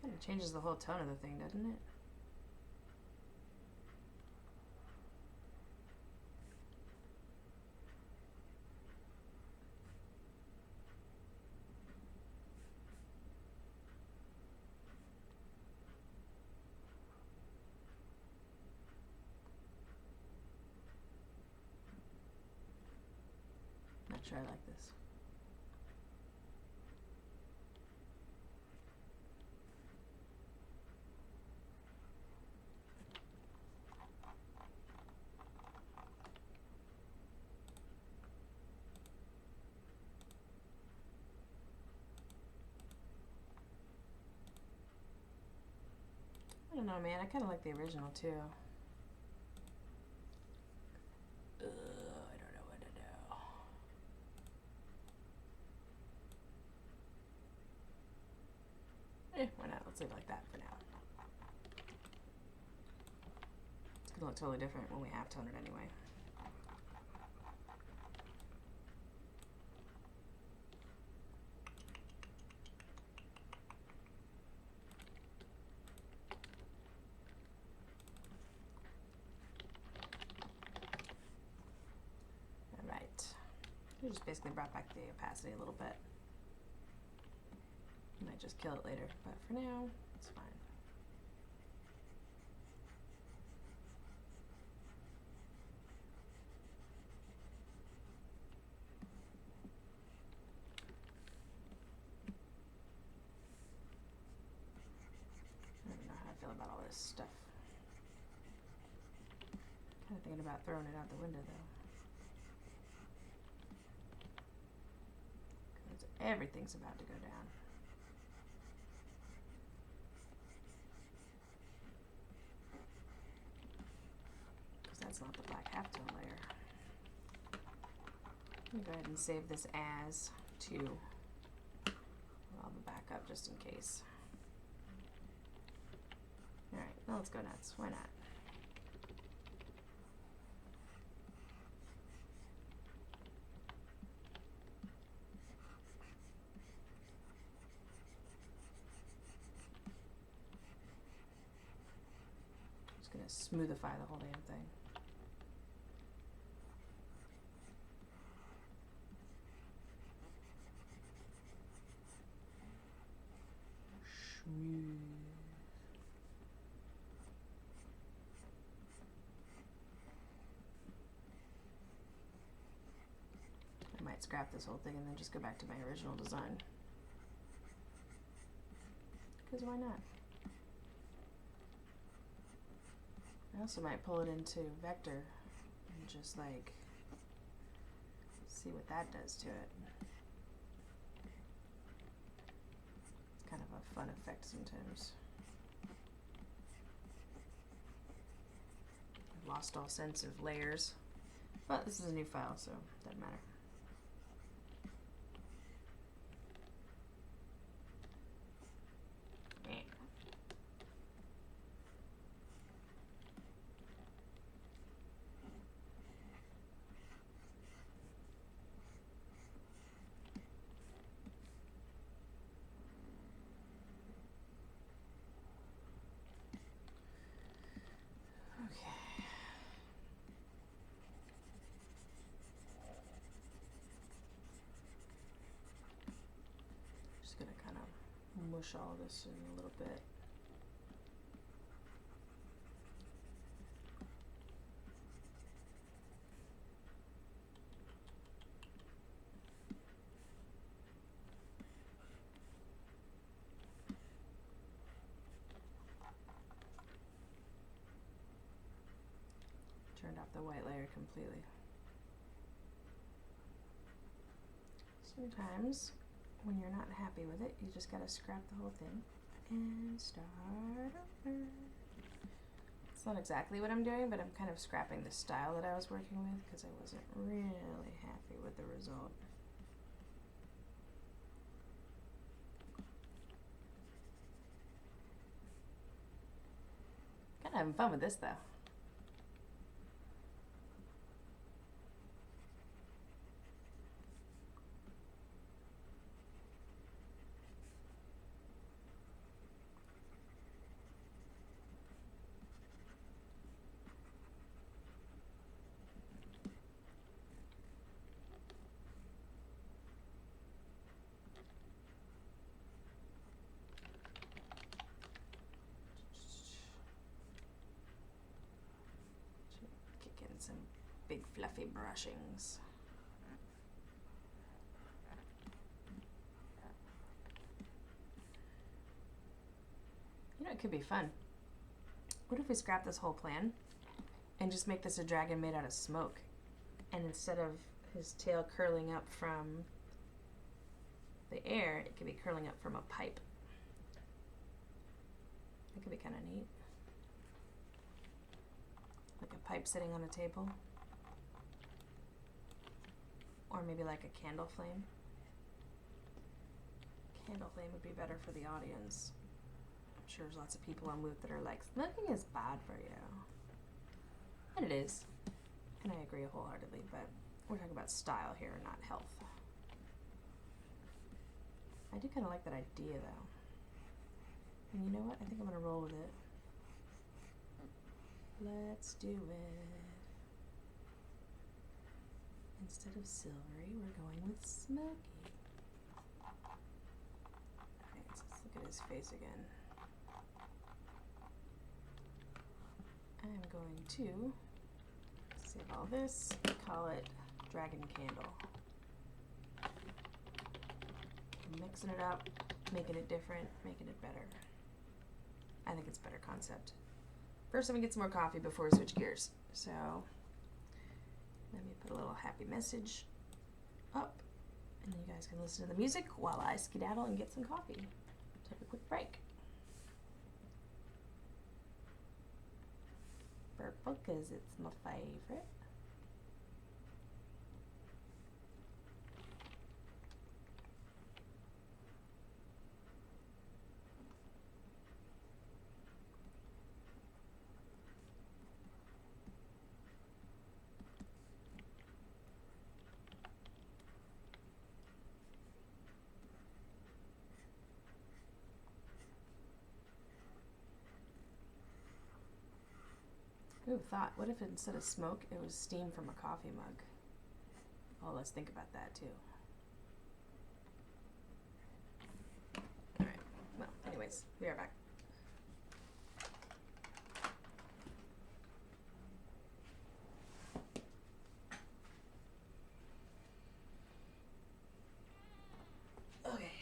Kind of changes the whole tone of the thing, doesn't it? Not sure I like this. I don't know, man. I kind of like the original too. I don't know what to do. Why not? Let's leave it like that for now. It's gonna look totally different when we halftone it anyway. We just basically brought back the opacity a little bit. Might just kill it later, but for now, it's fine. I don't know how I feel about all this stuff. Kind of thinking about throwing it out the window though. Everything's about to go down. Because that's not the black halftone layer. Let me go ahead and save this as to. I'll back up just in case. Alright, now let's go nuts. Why not? Smoothify the whole damn thing. Smooth. I might scrap this whole thing and then just go back to my original design. Because why not? I also might pull it into vector and just like see what that does to it. It's kind of a fun effect sometimes. I've lost all sense of layers, but this is a new file, so it doesn't matter. mush all this in a little bit. Turned off the white layer completely. Sometimes when you're not happy with it, you just gotta scrap the whole thing and start over. It's not exactly what I'm doing, but I'm kind of scrapping the style that I was working with because I wasn't really happy with the result. Kind of having fun with this though. Kick in some big fluffy brushings. You know, it could be fun. What if we scrap this whole plan and just make this a dragon made out of smoke? And instead of his tail curling up from the air, it could be curling up from a pipe. That could be kind of neat. Like a pipe sitting on a table. Or maybe like a candle flame. Candle flame would be better for the audience. I'm sure there's lots of people on Woot that are like, smoking is bad for you. And it is. And I agree wholeheartedly, but we're talking about style here, not health. I do kind of like that idea though. And you know what? I think I'm going to roll with it. Let's do it. Instead of silvery, we're going with smoky. Alright, so let's look at his face again. I'm going to save all this, call it Dragon Candle. Mixing it up, making it different, making it better. I think it's a better concept. First, let me get some more coffee before we switch gears. So, let me put a little happy message up, and then you guys can listen to the music while I skedaddle and get some coffee. Take a quick break. Purple, because it's my favorite. Who thought, what if instead of smoke, it was steam from a coffee mug? Oh, let's think about that too. Alright, well, anyways, we are back. Okay.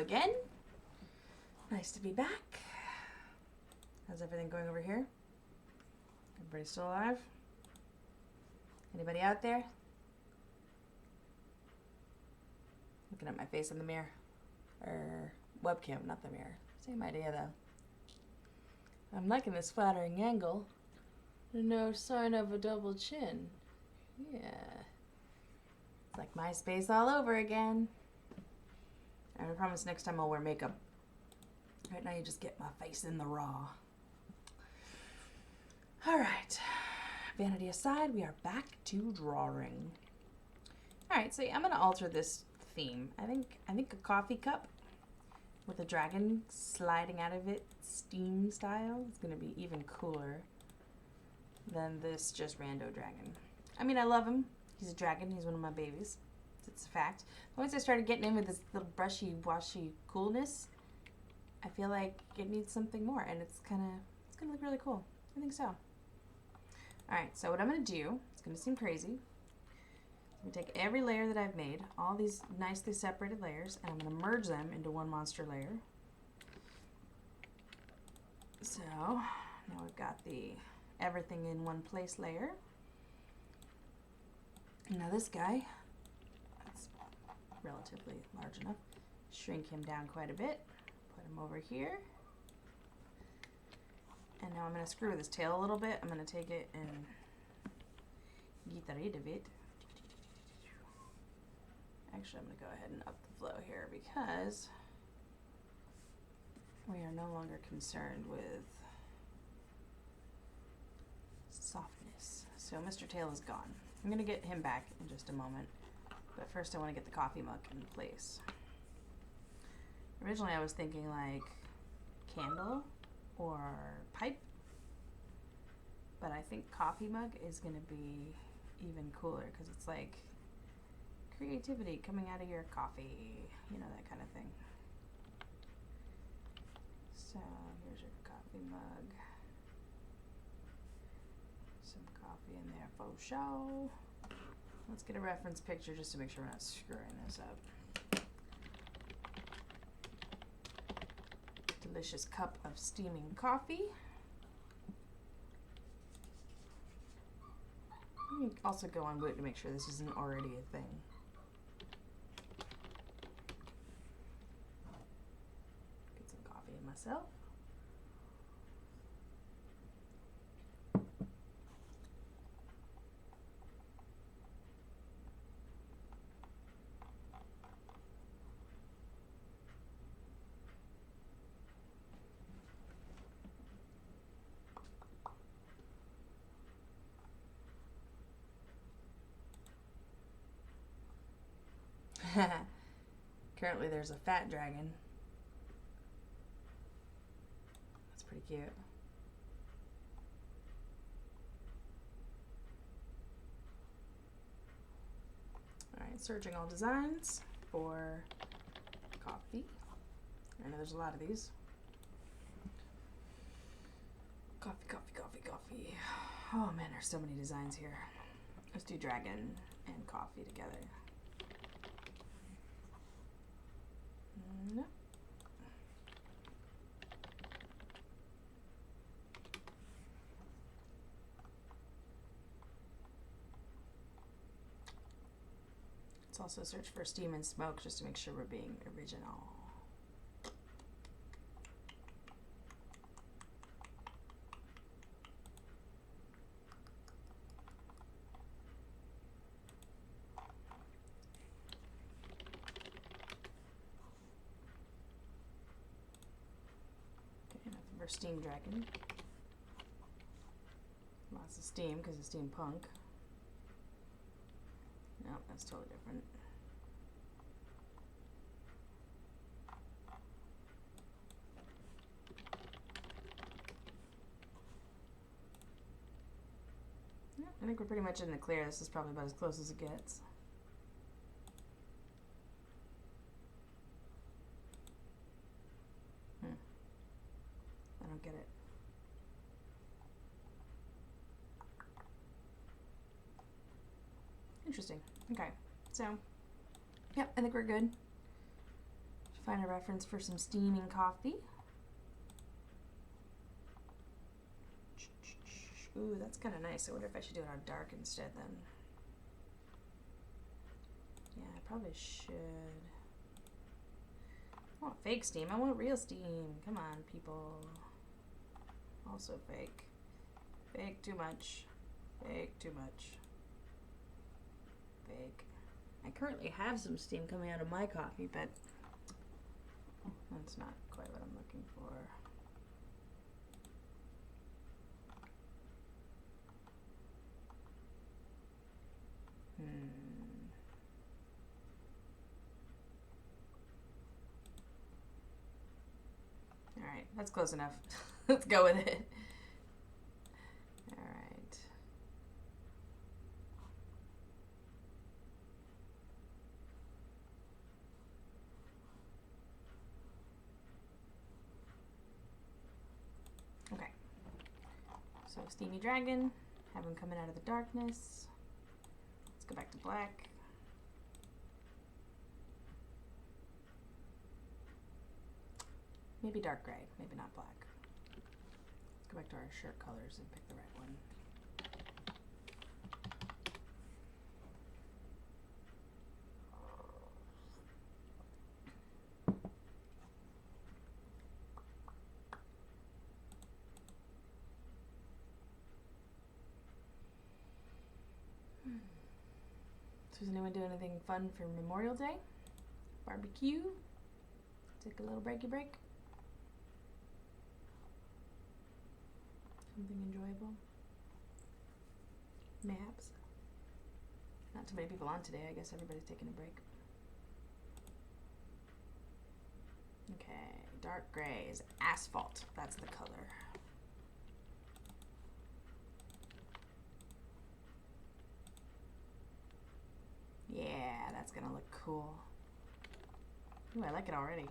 again. Nice to be back. How's everything going over here? Everybody still alive? Anybody out there? Looking at my face in the mirror. Or webcam, not the mirror. Same idea though. I'm liking this flattering angle. No sign of a double chin. Yeah. It's like MySpace all over again. I promise next time I'll wear makeup. Right now you just get my face in the raw. Alright. Vanity aside, we are back to drawing. Alright, so I'm gonna alter this theme. I think a coffee cup with a dragon sliding out of it, steam style, is gonna be even cooler than this just rando dragon. I mean, I love him. He's a dragon. He's one of my babies. It's a fact. Once I started getting in with this little brushy, washy coolness, I feel like it needs something more, and it's gonna look really cool. I think so. All right, so what I'm gonna do, it's gonna seem crazy. I'm gonna take every layer that I've made, all these nicely separated layers, and I'm gonna merge them into one monster layer. So now we've got the everything in one place layer. Now this guy, that's relatively large enough. Shrink him down quite a bit. Put him over here. And now I'm going to screw with his tail a little bit. I'm going to take it and get rid of it. Actually, I'm going to go ahead and up the flow here because we are no longer concerned with softness. So Mr. Tail is gone. I'm going to get him back in just a moment, but first I want to get the coffee mug in place. Originally I was thinking like candle or pipe, but I think coffee mug is going to be even cooler because it's like creativity coming out of your coffee, you know, that kind of thing. So here's your coffee mug. Some coffee in there for show. Let's get a reference picture just to make sure we're not screwing this up. Delicious cup of steaming coffee. Let me also go on Woot to make sure this isn't already a thing. Get some coffee in myself. Currently there's a fat dragon. That's pretty cute. Alright, searching all designs for coffee. I know there's a lot of these. Coffee, coffee, coffee, coffee. Oh man, there's so many designs here. Let's do dragon and coffee together. No. Let's also search for steam and smoke just to make sure we're being original. Steam dragon. Lots of steam because it's steampunk. No, that's totally different. Yeah, I think we're pretty much in the clear. This is probably about as close as it gets. I don't get it. Interesting. Okay, so, yep, I think we're good. Find a reference for some steaming coffee. Ooh, that's kind of nice. I wonder if I should do it on dark instead then. Yeah, I probably should. I want fake steam. I want real steam. Come on, people. Also fake. Fake too much. Fake too much. Fake. I currently have some steam coming out of my coffee, but that's not quite what I'm looking for. Alright, that's close enough. Let's go with it. Alright. Okay. So Steamy Dragon, have him coming out of the darkness. Let's go back to black. Maybe dark gray, maybe not black. Let's go back to our shirt colors and pick the right one. So does anyone do anything fun for Memorial Day? Barbecue? Take a little breaky break? Something enjoyable? Mayhaps. Not too many people on today. I guess everybody's taking a break. Okay, dark gray is asphalt. That's the color. Yeah, that's gonna look cool. Ooh, I like it already.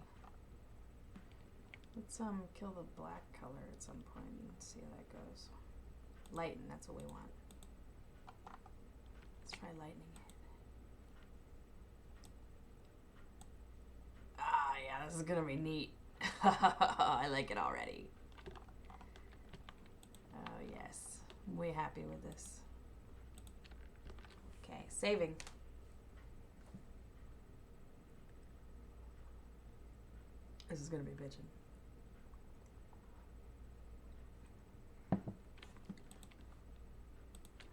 Let's kill the black color at some point and see how that goes. Lighten, that's what we want. Let's try lightening it. Ah, yeah, this is gonna be neat. I like it already. Oh yes, I'm way happy with this. Okay, saving. This is gonna be bitchin'.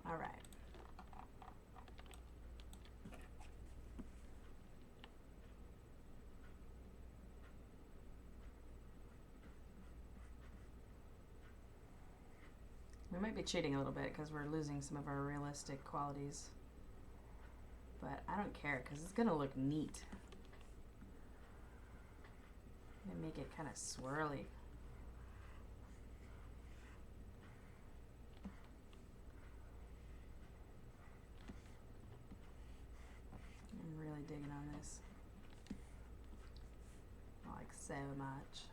All right. We might be cheating a little bit because we're losing some of our realistic qualities. But I don't care because it's gonna look neat. I'm gonna make it kind of swirly. I'm really digging on this. Like so much.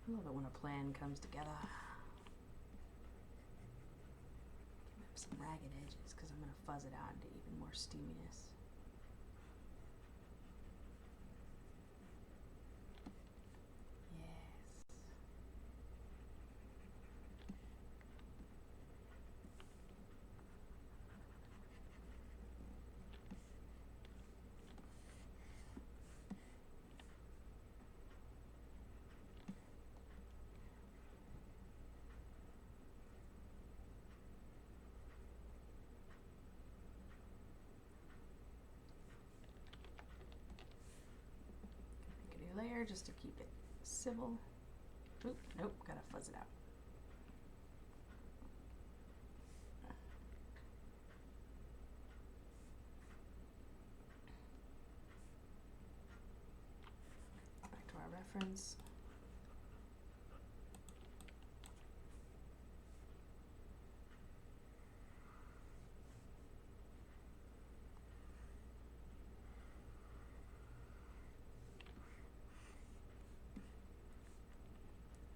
I love it when a plan comes together. Give it some ragged edges because I'm gonna fuzz it out into even more steaminess. Layer just to keep it civil. Oop, nope, gotta fuzz it out. Back to our reference.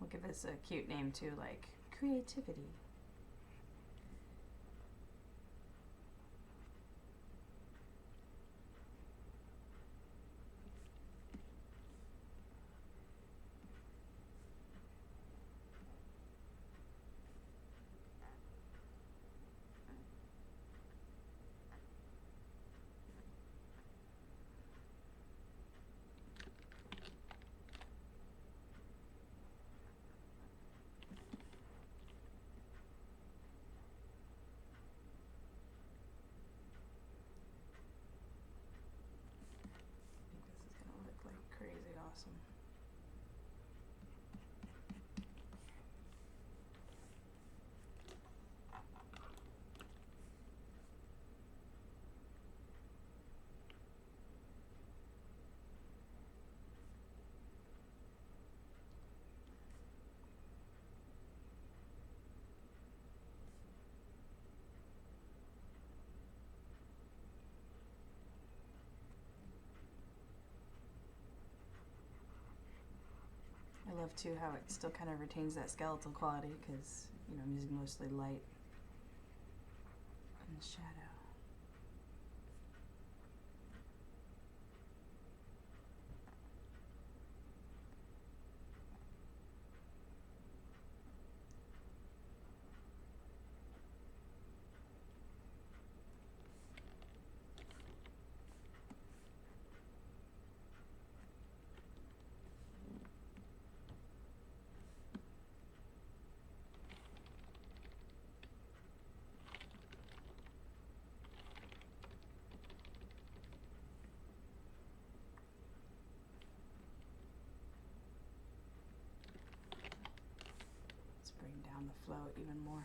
We'll give this a cute name too, like creativity. love too how it still kind of retains that skeletal quality because, you know, I'm using mostly light and shadow. Bring down the flow even more.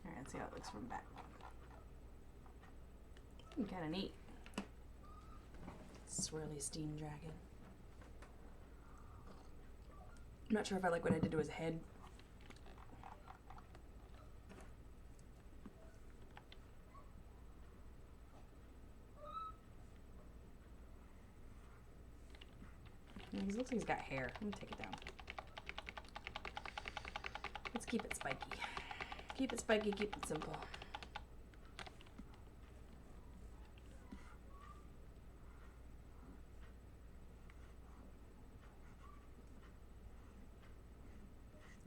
Alright, let's see how it looks from back. Kind of neat. Swirly steam dragon. I'm not sure if I like what I did to his head. He looks like he's got hair. I'm gonna take it down. Let's keep it spiky. Keep it spiky, keep it simple.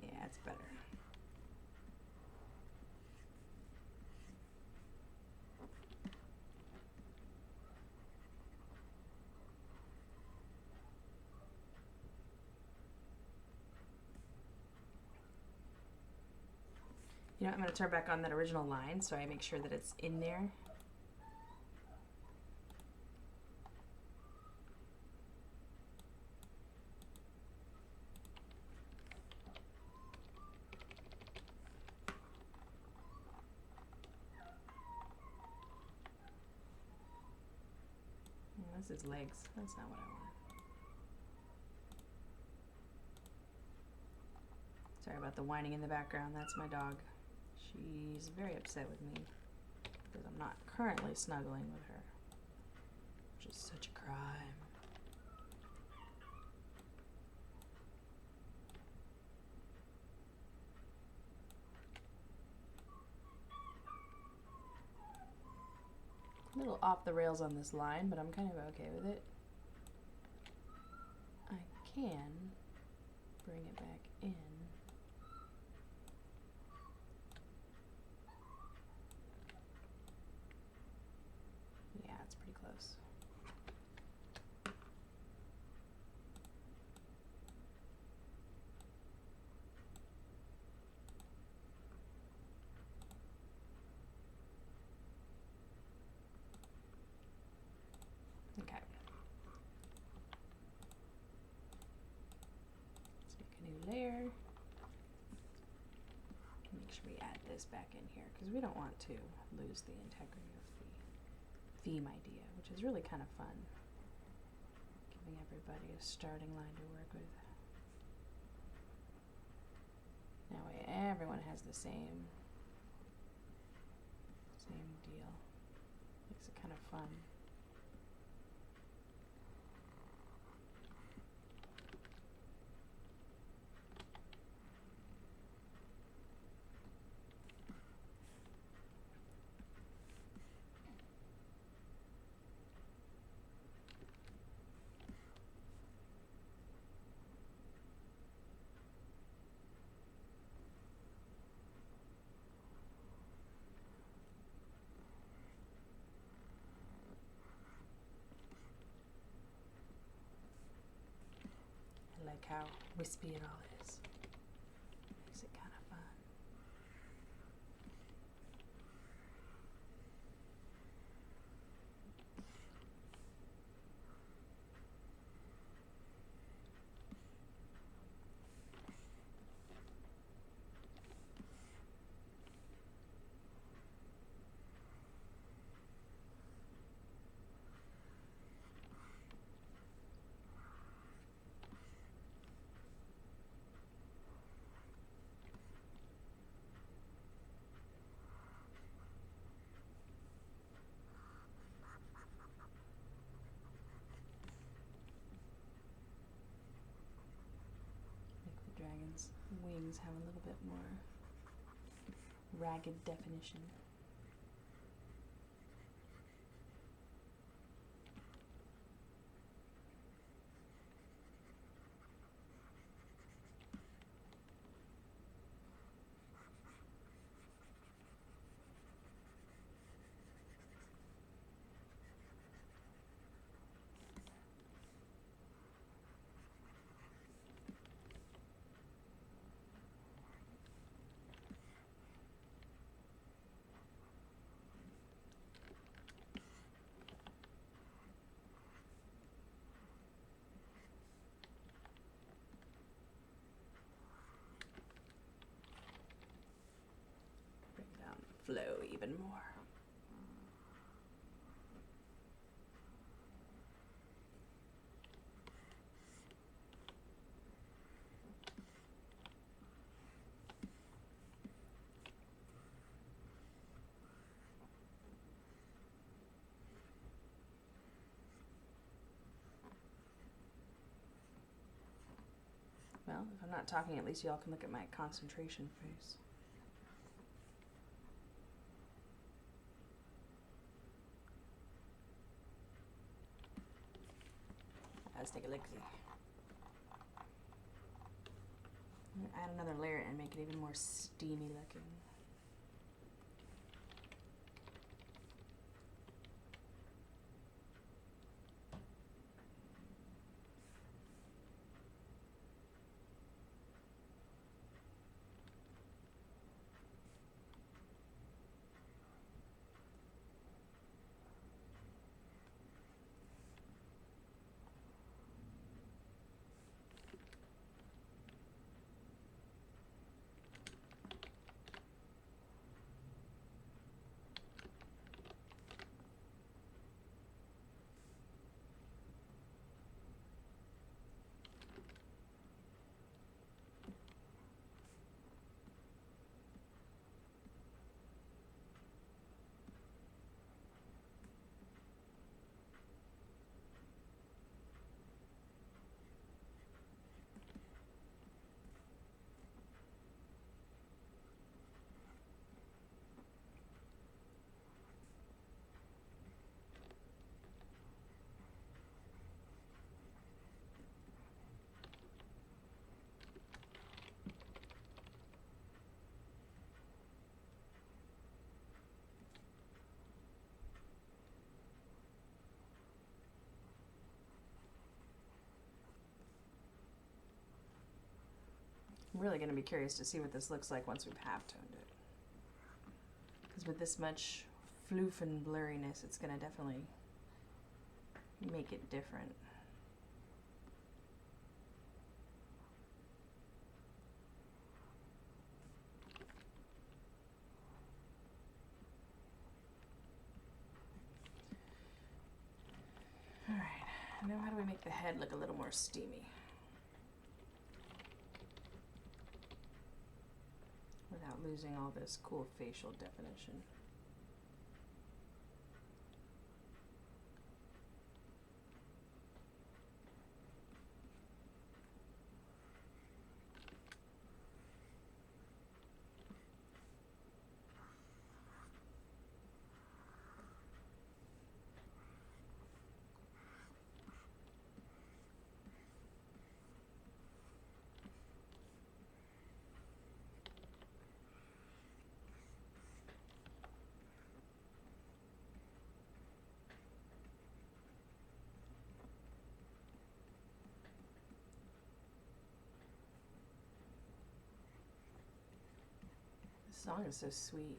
Yeah, it's better. You know, I'm going to turn back on that original line so I make sure that it's in there. That's his legs. That's not what I want. Sorry about the whining in the background. That's my dog. She's very upset with me because I'm not currently snuggling with her, which is such a crime. A little off the rails on this line, but I'm kind of okay with it. I can bring it back in. Yeah, it's pretty close. Okay. Let's make a new layer. Make sure we add this back in here because we don't want to lose the integrity of the theme idea, which is really kind of fun. giving everybody a starting line to work with. That way everyone has the same deal. Makes it kind of fun. I like how wispy it all is. Makes it kind of fun. Dragon's wings have a little bit more ragged definition. Bring down the flow even more. Well, if I'm not talking, at least y'all can look at my concentration face. Let's take a look-see. Add another layer and make it even more steamy looking. I'm really going to be curious to see what this looks like once we've half-toned it. Because with this much floof and blurriness, it's going to definitely make it different. Alright, Now how do we make the head look a little more steamy? Without losing all this cool facial definition. This song is so sweet.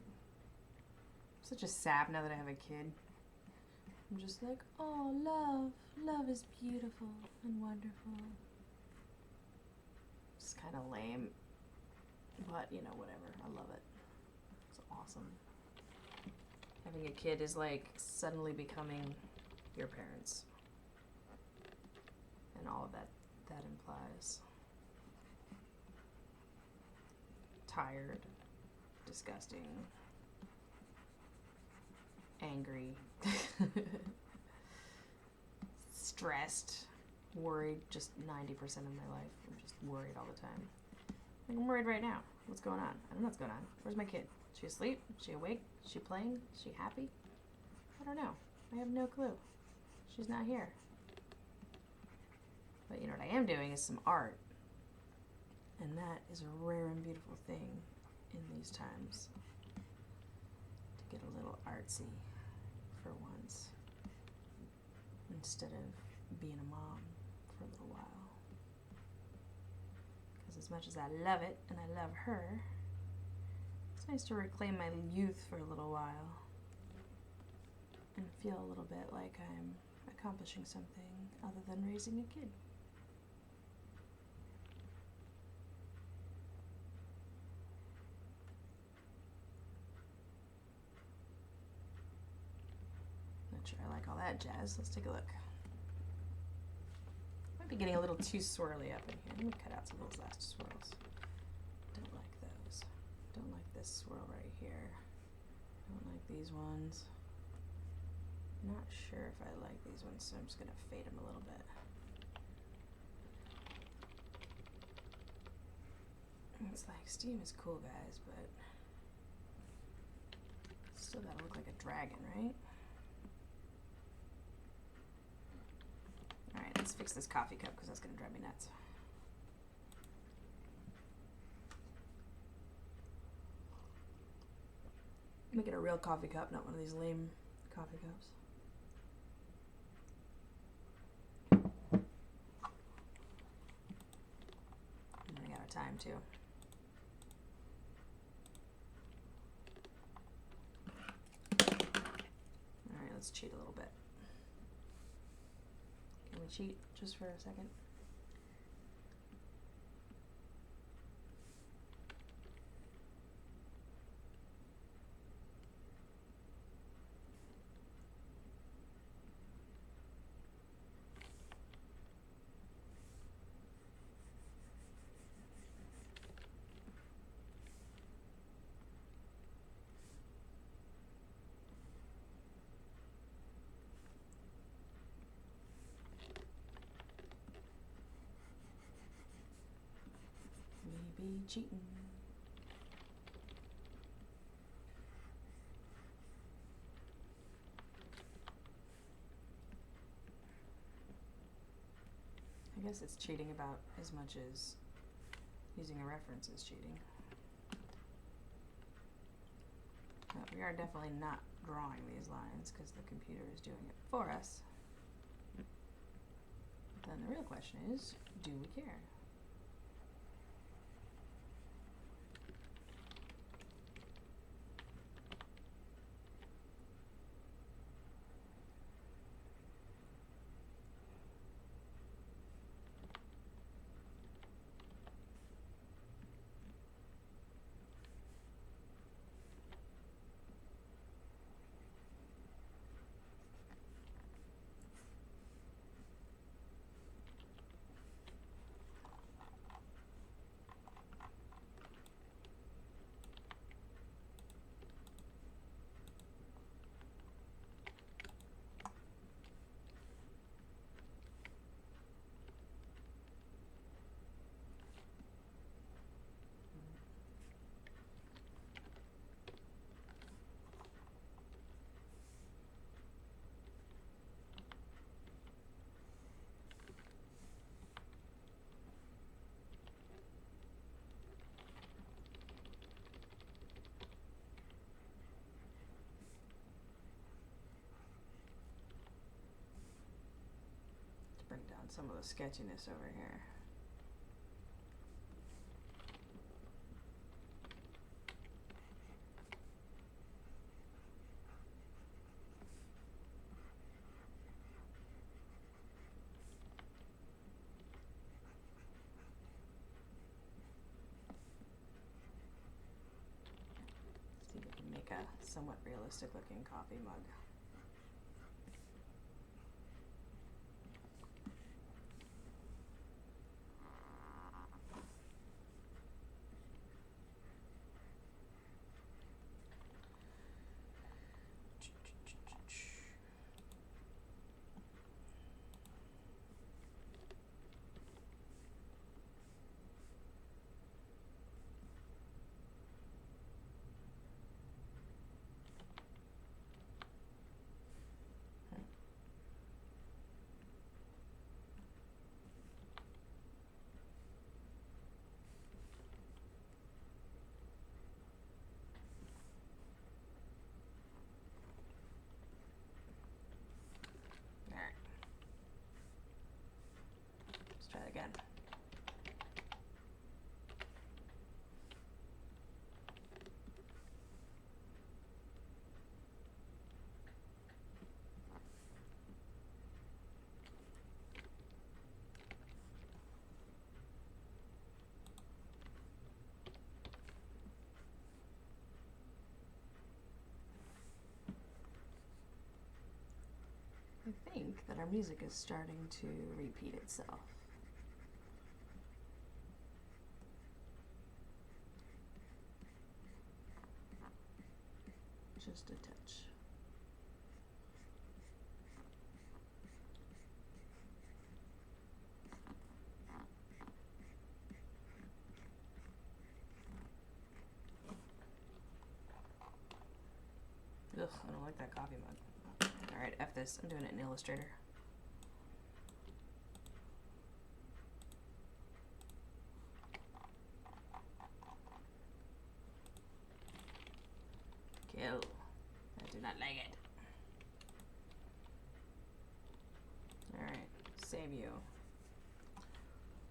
I'm such a sap now that I have a kid. I'm just like, oh, love. Love is beautiful and wonderful. It's kind of lame, but you know, whatever. I love it. It's awesome. Having a kid is like suddenly becoming your parents. And all of that implies. Tired, disgusting, angry, stressed, worried, just 90% of my life. I'm just worried all the time. Like, I'm worried right now. What's going on? I don't know what's going on. Where's my kid? Is she asleep? Is she awake? Is she playing? Is she happy? I don't know. I have no clue. She's not here. But you know what I am doing is some art. And that is a rare and beautiful thing in these times. To get a little artsy for once. Instead of being a mom for a little while. Because as much as I love it and I love her, it's nice to reclaim my youth for a little while. And feel a little bit like I'm accomplishing something other than raising a kid. Not sure I like all that jazz. Let's take a look. Might be getting a little too swirly up in here. Let me cut out some of those last swirls. Don't like those. Don't like this swirl right here. Don't like these ones. Not sure if I like these ones, so I'm just gonna fade them a little bit. It's like steam is cool, guys, but still gotta look like a dragon, right? Alright, let's fix this coffee cup because that's gonna drive me nuts. Make it a real coffee cup, not one of these lame coffee cups. I'm running out of time too. Alright, let's cheat a little bit. Can we cheat just for a second? Maybe cheating. I guess it's cheating about as much as using a reference is cheating. But we are definitely not drawing these lines because the computer is doing it for us. Then the real question is, do we care? on some of the sketchiness over here. See if we can make a somewhat realistic looking coffee mug. Try it again. I think that our music is starting to repeat itself. Just a touch. Ugh, I don't like that coffee mug. Alright, F this. I'm doing it in Illustrator. Kill. I do not like it. Alright, save you.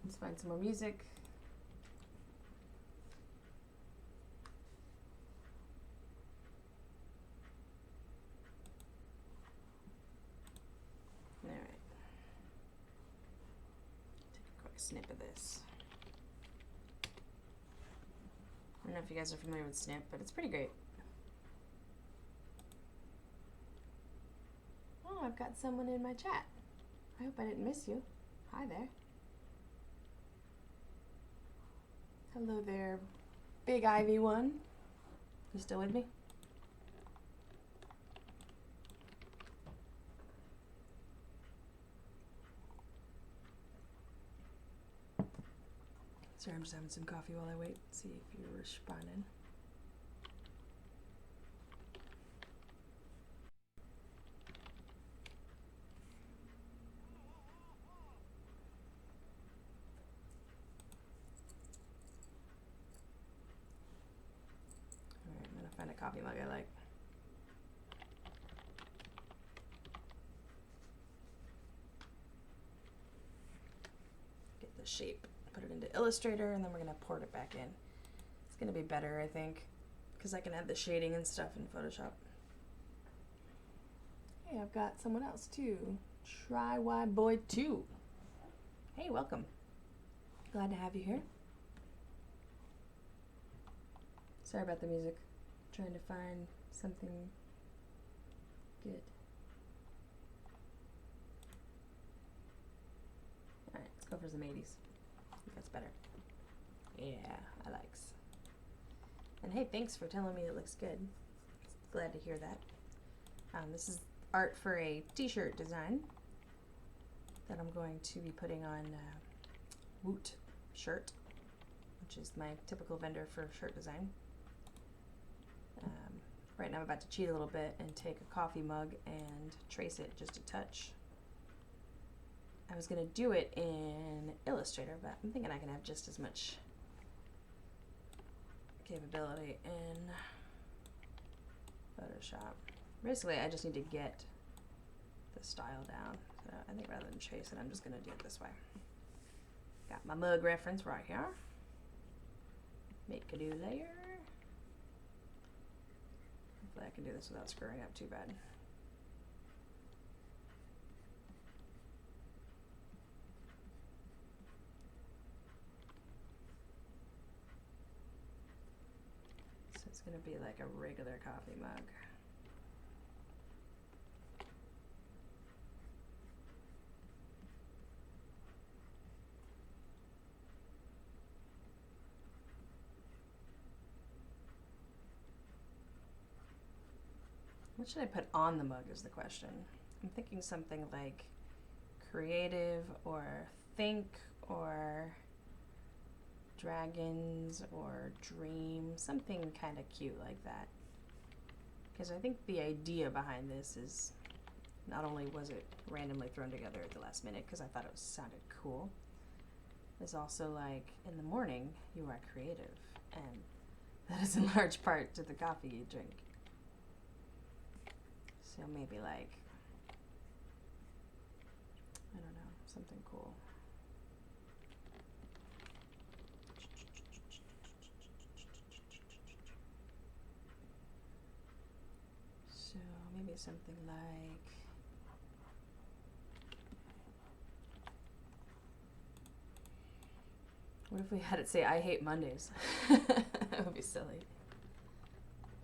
Let's find some more music. Alright. Take a quick snip of this. I don't know if you guys are familiar with snip, but it's pretty great. Oh, I've got someone in my chat. I hope I didn't miss you. Hi there. Hello there, Big Ivy one. You still with me? Sorry, I'm just having some coffee while I wait. See if you're responding. Alright, I'm gonna find a coffee mug I like. Get the shape, put it into Illustrator, and then we're gonna port it back in. It's gonna be better, I think, because I can add the shading and stuff in Photoshop. Hey, I've got someone else too. Try Y Boy 2. Hey, welcome. Glad to have you here. Sorry about the music. Trying to find something good. Alright, let's go for some 80s. I think that's better. Yeah, I likes. And hey, thanks for telling me it looks good. Glad to hear that. This is art for a t-shirt design that I'm going to be putting on Woot shirt, which is my typical vendor for shirt design. Right now I'm about to cheat a little bit and take a coffee mug and trace it just a touch. I was going to do it in Illustrator, but I'm thinking I can have just as much capability in Photoshop. Basically, I just need to get the style down. So I think rather than chase it, I'm just going to do it this way. Got my mug reference right here. Make a new layer. Hopefully I can do this without screwing up too bad. So it's going to be like a regular coffee mug. What should I put on the mug is the question. I'm thinking something like creative or think or dragons or dream, something kind of cute like that. Because I think the idea behind this is not only was it randomly thrown together at the last minute because I thought it sounded cool, it's also like in the morning you are creative, and that is in large part to the coffee you drink. So maybe like, I don't know, something cool. So maybe something like, what if we had it say, I hate Mondays? That would be silly.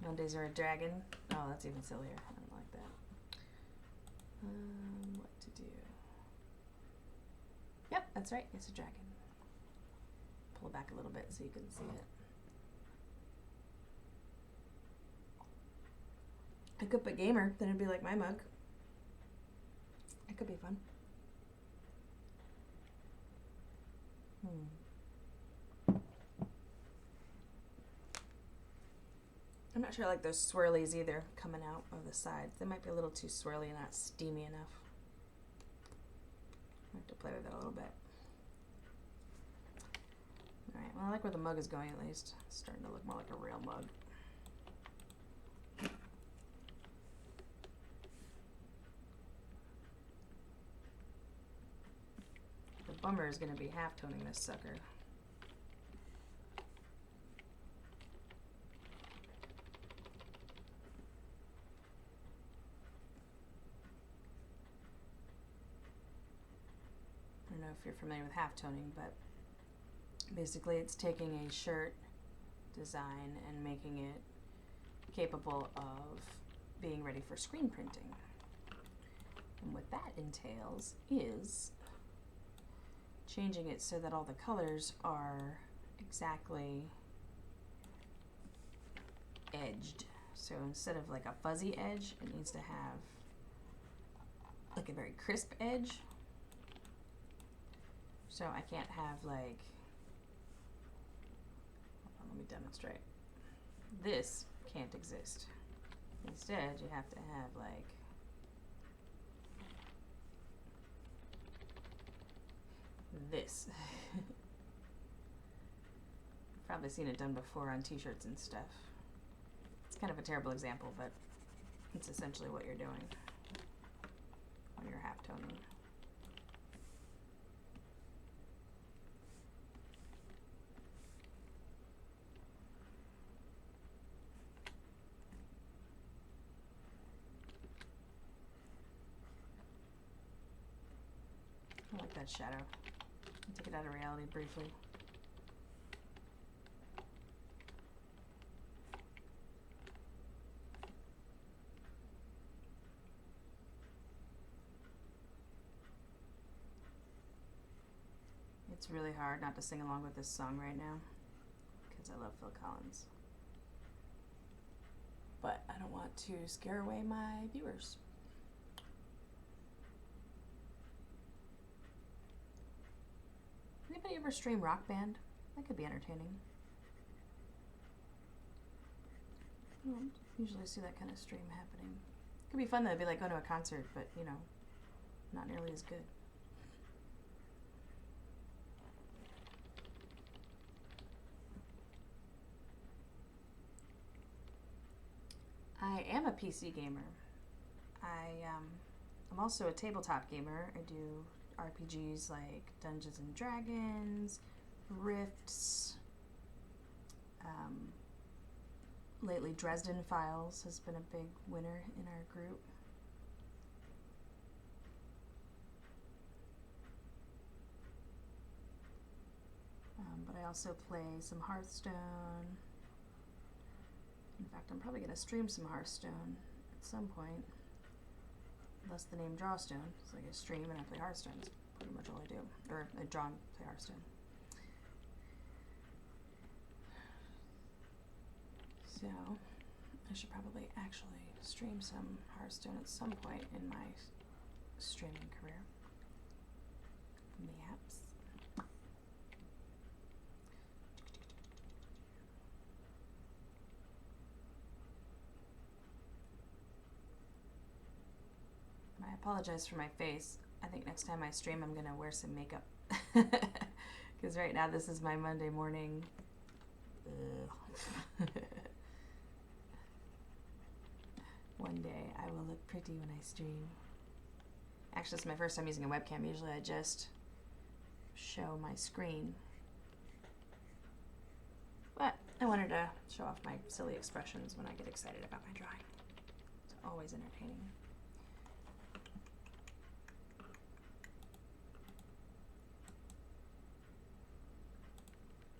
Mondays are a dragon. Oh, that's even sillier. I don't like that. What to do? Yep, that's right. It's a dragon. Pull it back a little bit so you can see it. I could put gamer, then it'd be like my mug. It could be fun. I'm not sure I like those swirlies either coming out of the sides. They might be a little too swirly and not steamy enough. I have to play with it a little bit. Alright, well I like where the mug is going at least. It's starting to look more like a real mug. The bummer is going to be half-toning this sucker. I don't know if you're familiar with half-toning, but basically it's taking a shirt design and making it capable of being ready for screen printing. And what that entails is changing it so that all the colors are exactly edged. So instead of like a fuzzy edge, it needs to have like a very crisp edge. So I can't have like, hold on, let me demonstrate. This can't exist. Instead, you have to have like this. You've probably seen it done before on t-shirts and stuff. It's kind of a terrible example, but it's essentially what you're doing when you're half-toning. I like that shadow. I'll take it out of reality briefly. It's really hard not to sing along with this song right now because I love Phil Collins. But I don't want to scare away my viewers. Anybody ever stream Rock Band? That could be entertaining. I don't usually see that kind of stream happening. It could be fun though, it'd be like going to a concert, but you know, not nearly as good. I am a PC gamer. I I'm also a tabletop gamer. I do RPGs like Dungeons and Dragons, Rifts. Lately, Dresden Files has been a big winner in our group. But I also play some Hearthstone. In fact, I'm probably going to stream some Hearthstone at some point. Thus the name Drawstone. So I get stream and I play Hearthstone. That's pretty much all I do. Or I draw and play Hearthstone. So I should probably actually stream some Hearthstone at some point in my streaming career. Maps. I apologize for my face. I think next time I stream I'm gonna wear some makeup. Because right now this is my Monday morning. One day I will look pretty when I stream. Actually, it's my first time using a webcam. Usually I just show my screen. But I wanted to show off my silly expressions when I get excited about my drawing. It's always entertaining.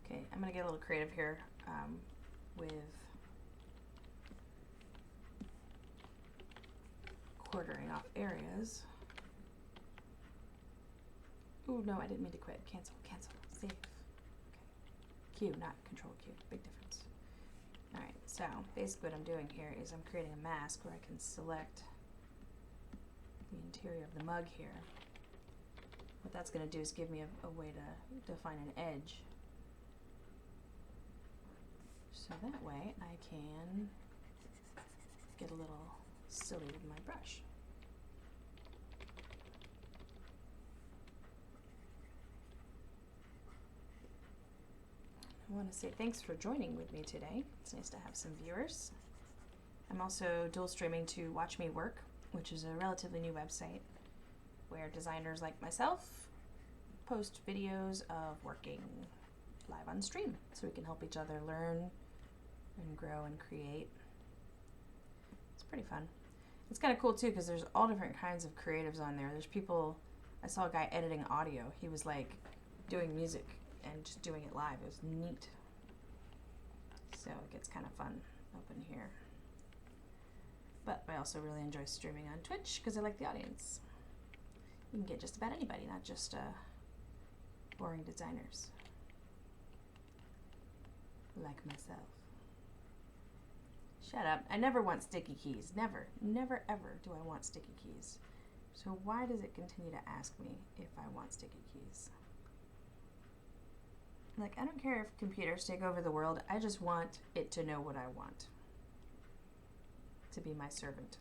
Okay, I'm going to get a little creative here with quartering off areas. Ooh, no, I didn't mean to quit. Cancel, save. Okay. Q, not control Q. Big difference. Alright, so basically what I'm doing here is I'm creating a mask where I can select the interior of the mug here. What that's going to do is give me a way to define an edge. So that way I can get a little silly with my brush. I want to say thanks for joining with me today. It's nice to have some viewers. I'm also dual streaming to Watch Me Work, which is a relatively new website where designers like myself post videos of working live on stream so we can help each other learn and grow and create. It's pretty fun. It's kind of cool too because there's all different kinds of creatives on there. There's people, I saw a guy editing audio. He was like doing music and just doing it live. It was neat. So it gets kind of fun up in here. But I also really enjoy streaming on Twitch because I like the audience. You can get just about anybody, not just boring designers like myself. Shut up. I never want sticky keys. Never. Never ever do I want sticky keys. So why does it continue to ask me if I want sticky keys? Like, I don't care if computers take over the world. I just want it to know what I want. To be my servant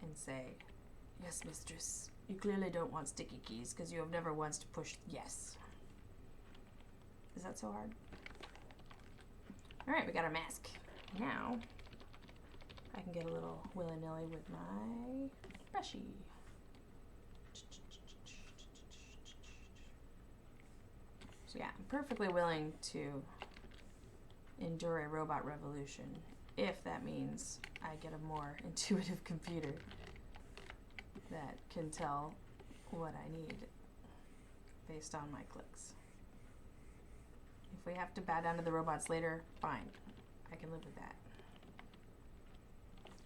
and say, yes, mistress, you clearly don't want sticky keys because you have never once pushed yes. Is that so hard? All right, we got our mask. Now, I can get a little willy-nilly with my brushy. So yeah, I'm perfectly willing to endure a robot revolution if that means I get a more intuitive computer that can tell what I need based on my clicks. If we have to bow down to the robots later, fine. I can live with that.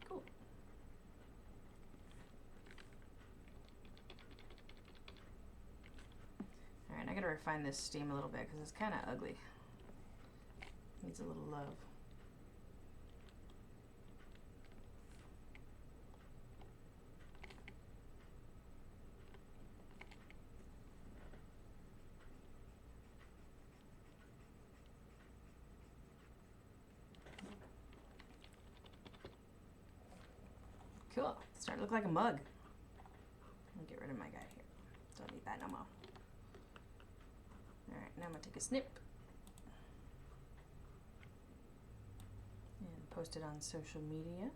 Cool. Alright, I gotta refine this steam a little bit because it's kind of ugly. Needs a little love. Cool. Starting to look like a mug. I'll get rid of my guy here. Don't need that no more. Alright, now I'm going to take a snip and post it on social media.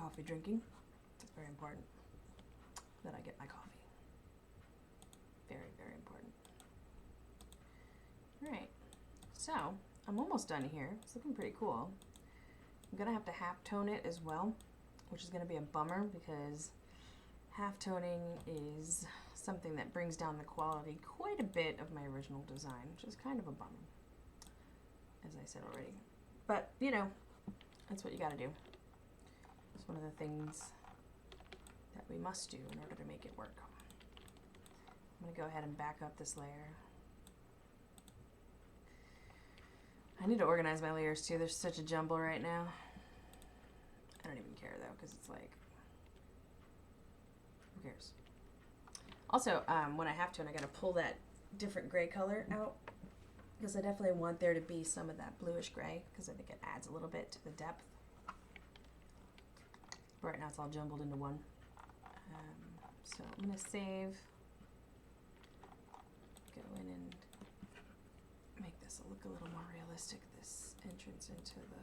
coffee drinking. It's very important that I get my coffee. Very, very important. All right, so I'm almost done here. It's looking pretty cool. I'm gonna have to half tone it as well, which is gonna be a bummer because half toning is something that brings down the quality quite a bit of my original design, which is kind of a bummer, as I said already. But, you know, that's what you gotta do. It's one of the things that we must do in order to make it work. I'm gonna go ahead and back up this layer. I need to organize my layers too. There's such a jumble right now. I don't even care though, because it's like, who cares? Also, when I have to, and I gotta pull that different gray color out, because I definitely want there to be some of that bluish gray, because I think it adds a little bit to the depth. But right now it's all jumbled into one. So I'm gonna save, go in and make this look a little more realistic, this entrance into the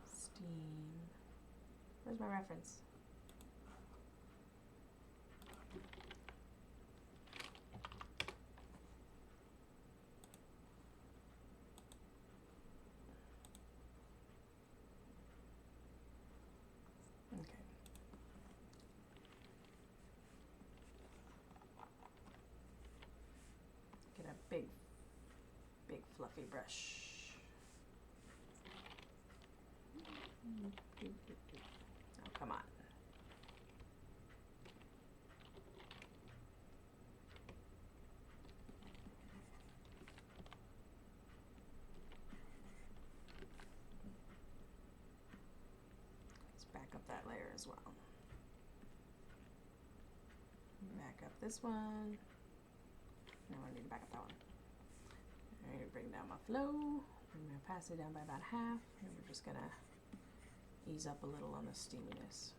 steam. Where's my reference? Okay. Get a big fluffy brush. Oh, come on. Let's back up that layer as well. Back up this one. No, I need to back up that one. I'm going to bring down my flow. I'm going to pass it down by about half, and we're just going to ease up a little on the steaminess.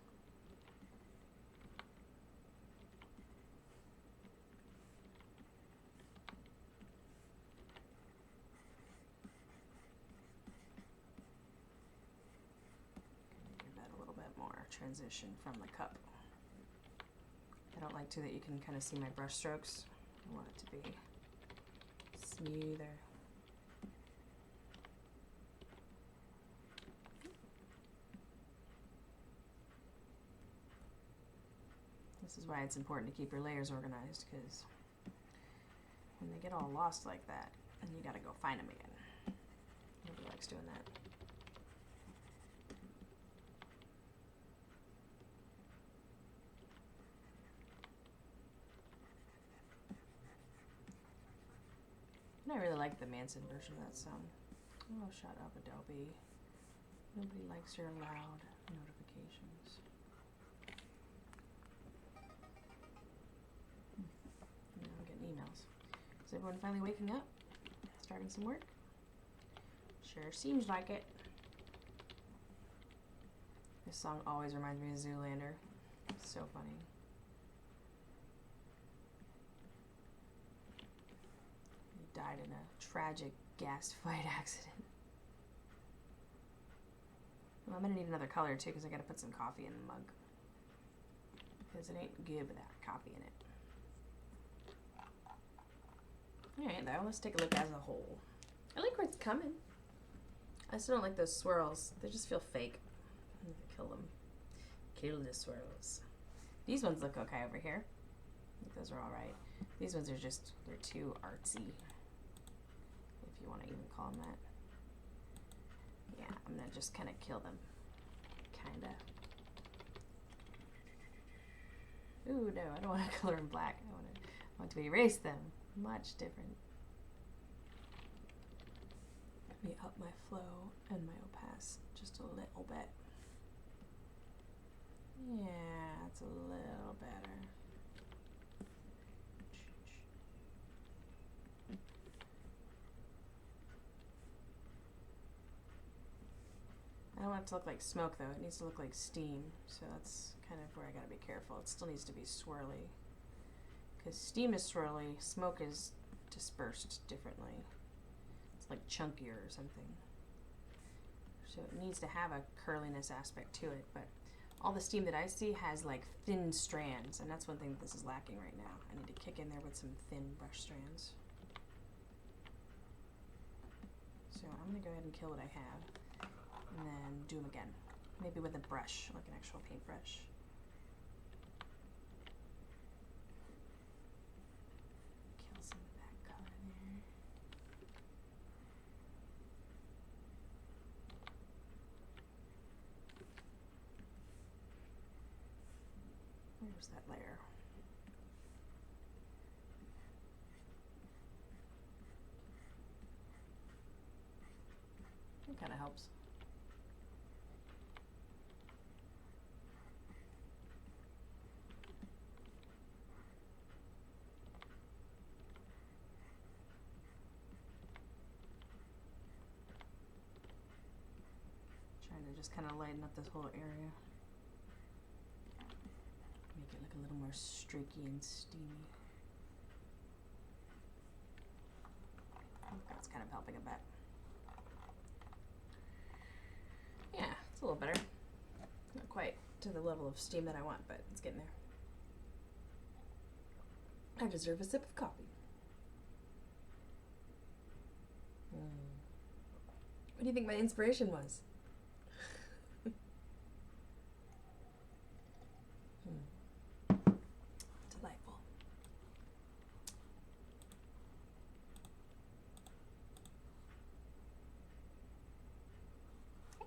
Give that a little bit more transition from the cup. I don't like too that you can kind of see my brush strokes. I want it to be smoother. This is why it's important to keep your layers organized, because when they get all lost like that, then you gotta go find them again. Nobody likes doing that. And I really like the Manson version of that song. Oh, shut up, Adobe. Nobody likes your loud notifications. Now I'm getting emails. Is everyone finally waking up? Starting some work? Sure seems like it. This song always reminds me of Zoolander. It's so funny. He died in a tragic gas fight accident. Well, I'm gonna need another color too, because I gotta put some coffee in the mug. Because it ain't good without coffee in it. Alright, though, let's take a look as a whole. I like where it's coming. I still don't like those swirls. They just feel fake. I need to kill them. Kill the swirls. These ones look okay over here. I think those are alright. These ones are just, they're too artsy, if you want to even call them that. Yeah, I'm gonna just kind of kill them. Kinda. Ooh, no, I don't want to color them black. I want to erase them. Much different. Let me up my flow and my opaque just a little bit. Yeah, it's a little better. I don't want it to look like smoke though, it needs to look like steam, so that's kind of where I gotta be careful. It still needs to be swirly, because steam is swirly, smoke is dispersed differently. It's like chunkier or something. So it needs to have a curliness aspect to it, but all the steam that I see has like thin strands, and that's one thing that this is lacking right now. I need to kick in there with some thin brush strands. So I'm gonna go ahead and kill what I have, and then do them again. Maybe with a brush, like an actual paintbrush. Kill some of that color there. Where's that layer? It kind of helps. Trying to just kind of lighten up this whole area. Make it look a little more streaky and steamy. That's kind of helping a bit. Yeah, it's a little better. Not quite to the level of steam that I want, but it's getting there. I deserve a sip of coffee. What do you think my inspiration was? Delightful.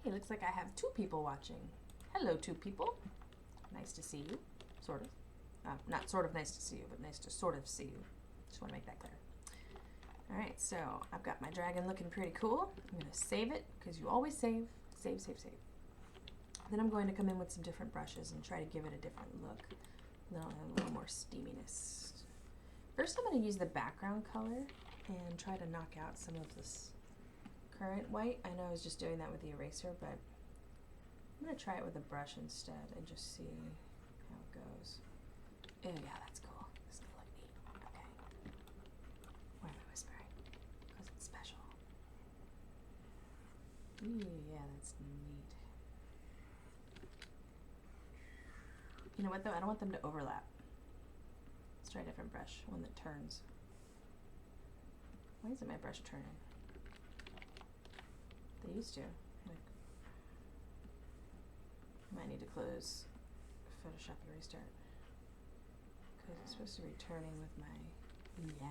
Hey, looks like I have 2 people watching. Hello, 2 people. Nice to see you, sort of. Not sort of nice to see you, but nice to sort of see you. Just want to make that clear. Alright, so I've got my dragon looking pretty cool. I'm going to save it, because you always save. Save, save, save. Then I'm going to come in with some different brushes and try to give it a different look. A little more steaminess. First I'm going to use the background color and try to knock out some of this current white. I know I was just doing that with the eraser, but I'm going to try it with a brush instead and just see how it goes. Oh yeah, that's cool. This is going to look neat. Okay. Why am I whispering? Because it's special. Ooh, yeah, that's neat. You know what though? I don't want them to overlap. Let's try a different brush, one that turns. Why isn't my brush turning? They used to. Like, I might need to close Photoshop and restart. Because it's supposed to be turning with my, yeah.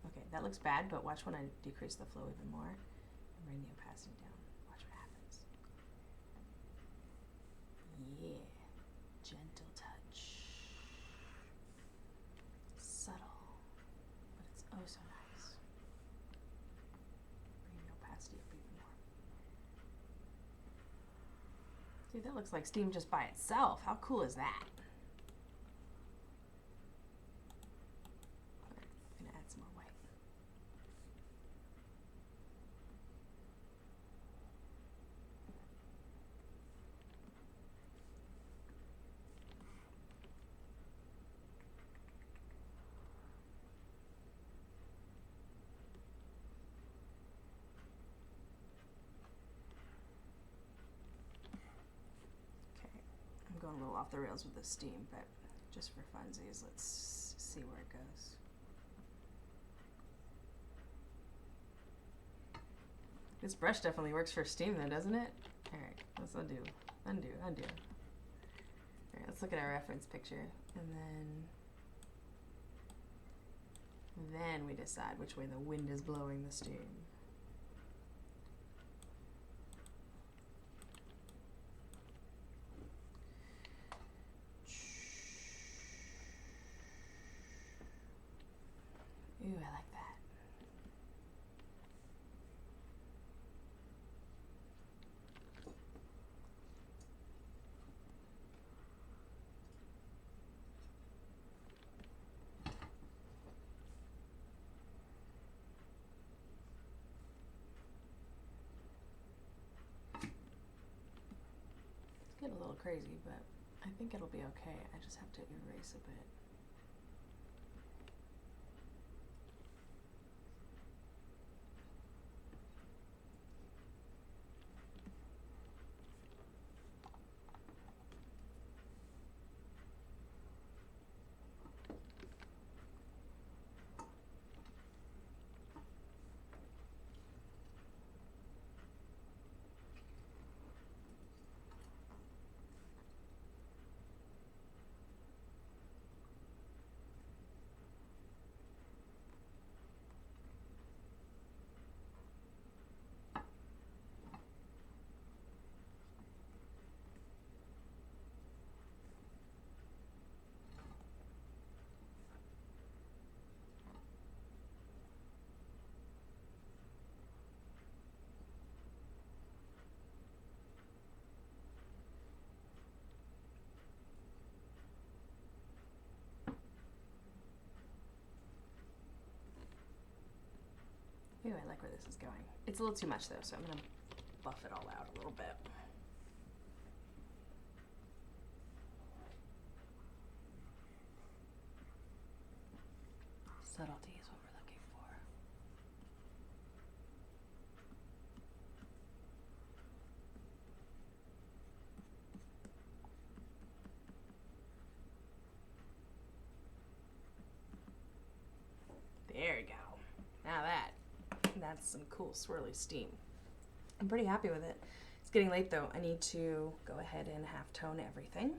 Okay, that looks bad, but watch when I decrease the flow even more and bring the opacity down. Watch what happens. Yeah. Gentle touch. Subtle, but it's oh so nice. Bring the opacity up even more. Dude, that looks like steam just by itself. How cool is that? Okay, I'm gonna add some more white. Going a little off the rails with the steam, but just for funsies, let's see where it goes. This brush definitely works for steam though, doesn't it? Alright, let's undo. Alright, let's look at our reference picture, and then we decide which way the wind is blowing the steam. Ooh, I like that. It's getting a little crazy, but I think it'll be okay. I just have to erase a bit. this is going. It's a little too much though, so I'm gonna buff it all out a little bit. Subtlety is what we're looking for. There you go. Now that's some cool swirly steam. I'm pretty happy with it. It's getting late though. I need to go ahead and half tone everything.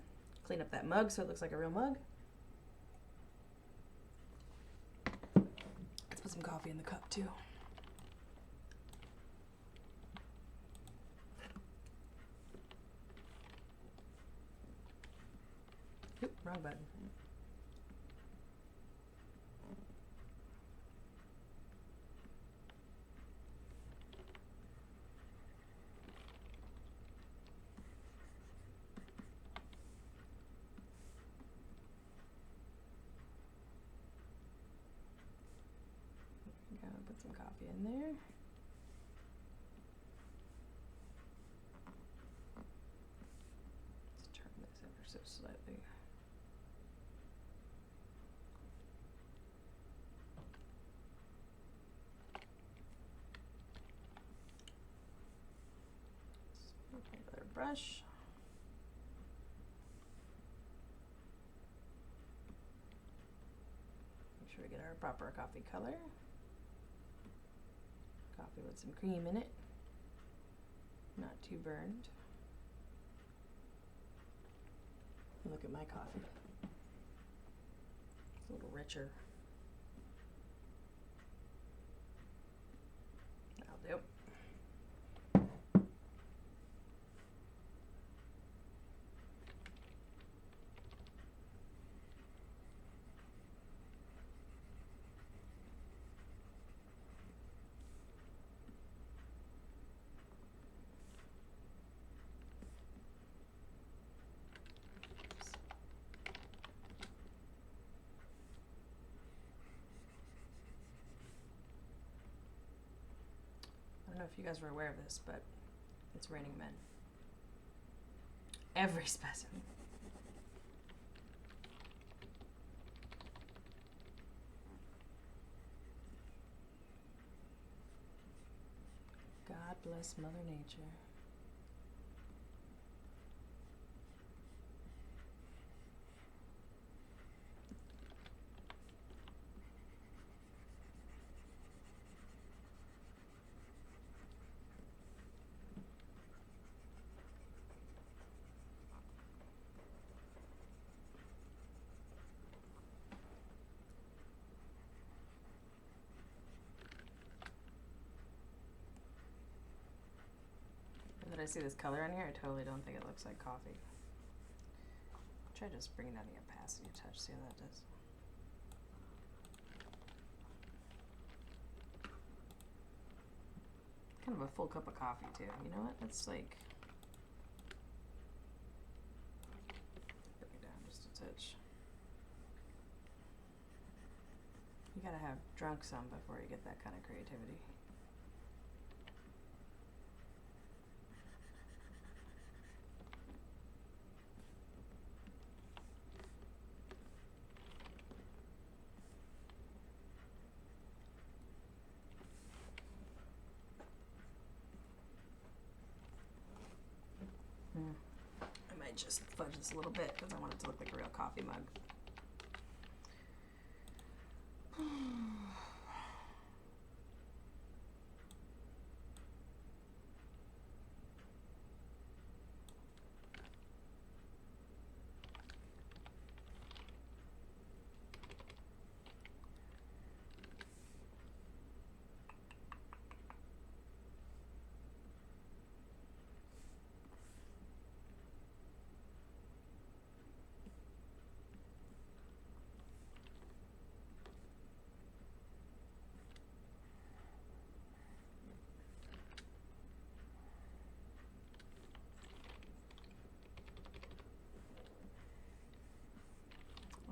Clean up that mug so it looks like a real mug. Let's put some coffee in the cup too. Oop, wrong button. Gotta put some coffee in there. Let's turn this ever so slightly. Another brush. Make sure we get our proper coffee color. Coffee with some cream in it. Not too burned. Look at my coffee. It's a little richer. That'll do. I don't know if you guys were aware of this, but it's raining men. Every specimen. God bless Mother Nature. Now that I see this color on here, I totally don't think it looks like coffee. Try just bringing down the opacity a touch, see how that does. Kind of a full cup of coffee too. You know what? That's like, bring it down just a touch. You gotta have drunk some before you get that kind of creativity. I might just fudge this a little bit because I want it to look like a real coffee mug.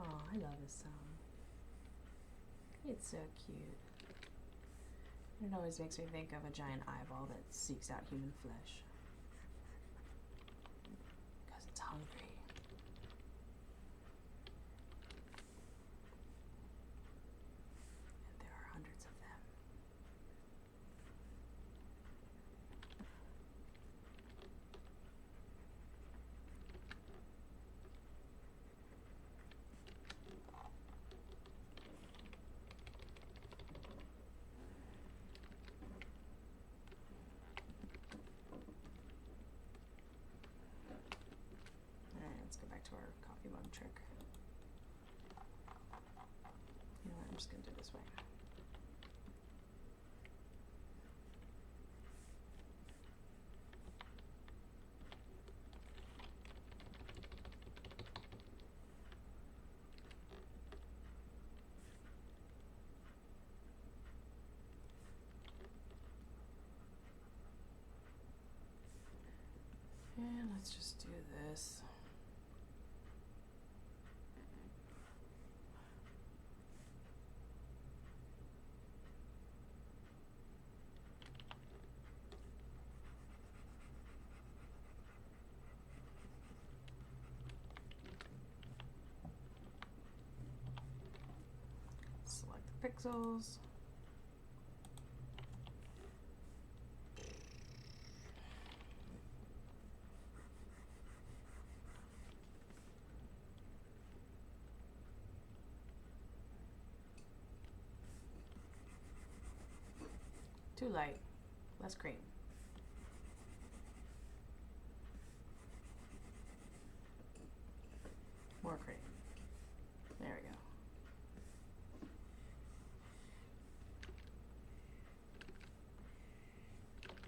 Oh, I love this song. It's so cute. It always makes me think of a giant eyeball that seeks out human flesh. Because it's hungry. And there are hundreds of them. Let's go back to our coffee mug trick. You know what, I'm just going to do it this way. And let's just do this. Select the pixels. Too light, less cream. More cream. There we go.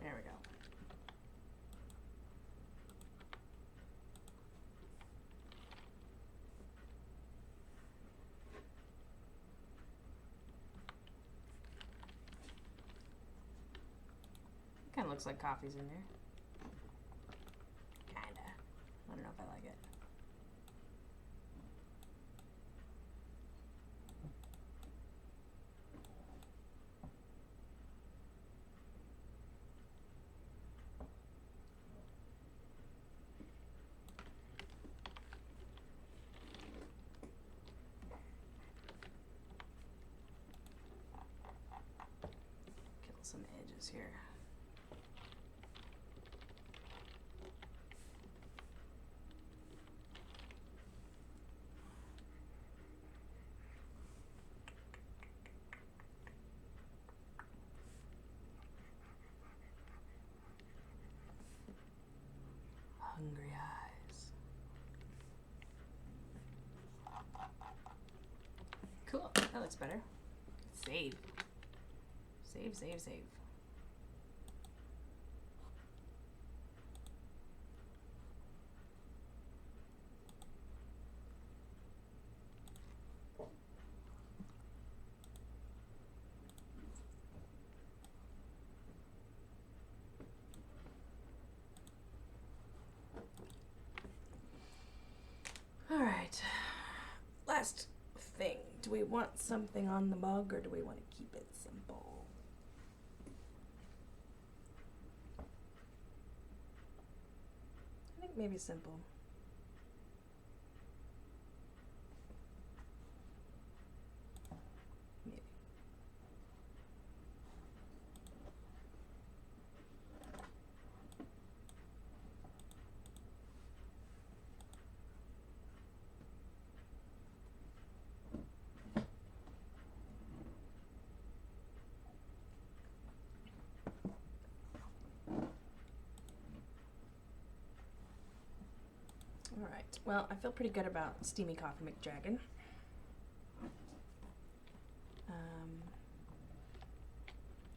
There we go. Kind of looks like coffee's in there. Kinda. I don't know if I like it. Kill some edges here. Hungry eyes. Cool, that looks better. Save. Save, save, save. All right, last thing. Do we want something on the mug or do we want to keep it simple? I think maybe simple. Maybe. All right, well, I feel pretty good about Steamy Coffee McDragon.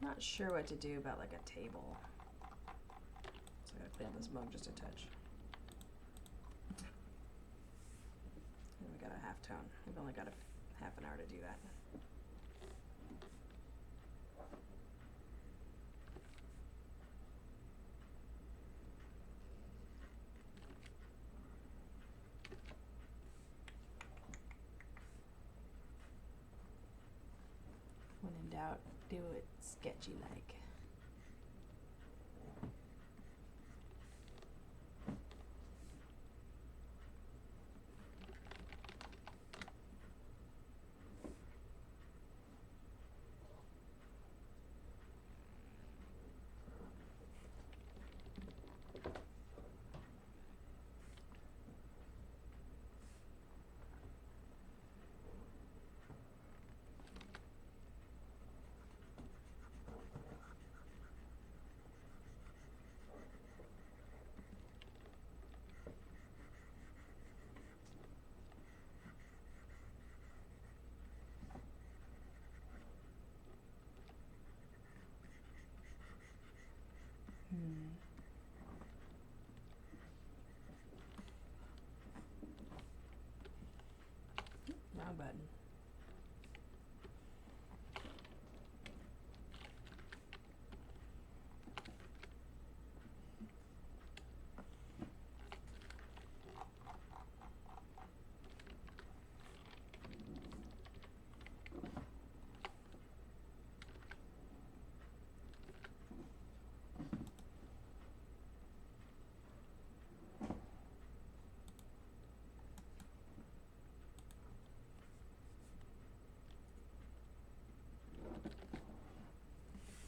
Not sure what to do about like a table. So I gotta clean this mug just a touch. And we got a half tone. We've only got a half an hour to do that. When in doubt, Do it sketchy like. Wrong button.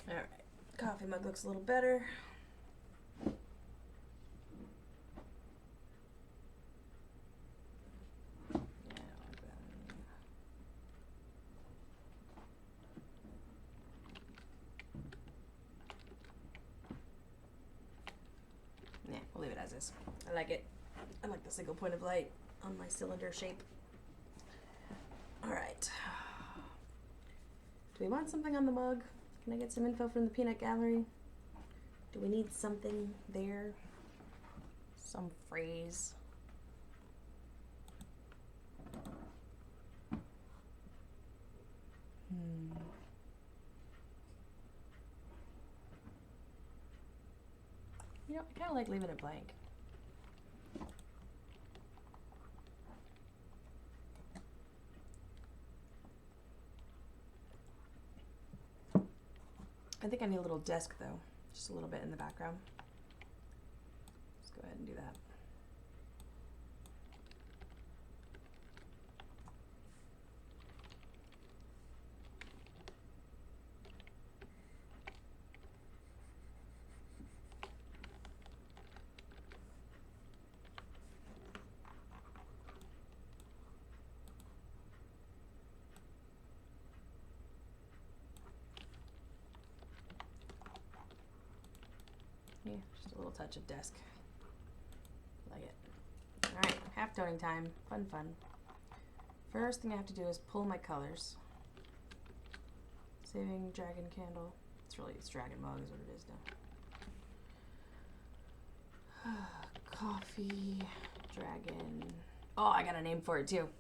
All right, coffee mug looks a little better. Yeah, we'll leave it as is. I like it. I like the single point of light on my cylinder shape. All right. Do we want something on the mug? Can I get some info from the peanut gallery? Do we need something there? Some phrase? You know, I kind of like leaving it blank. I think I need a little desk though, just a little bit in the background. Let's go ahead and do that. Yeah, just a little touch of desk. Like it. Alright, half toning time. Fun, fun. First thing I have to do is pull my colors. Saving dragon candle. It's dragon mug is what it is now. Coffee, dragon. Oh, I got a name for it too.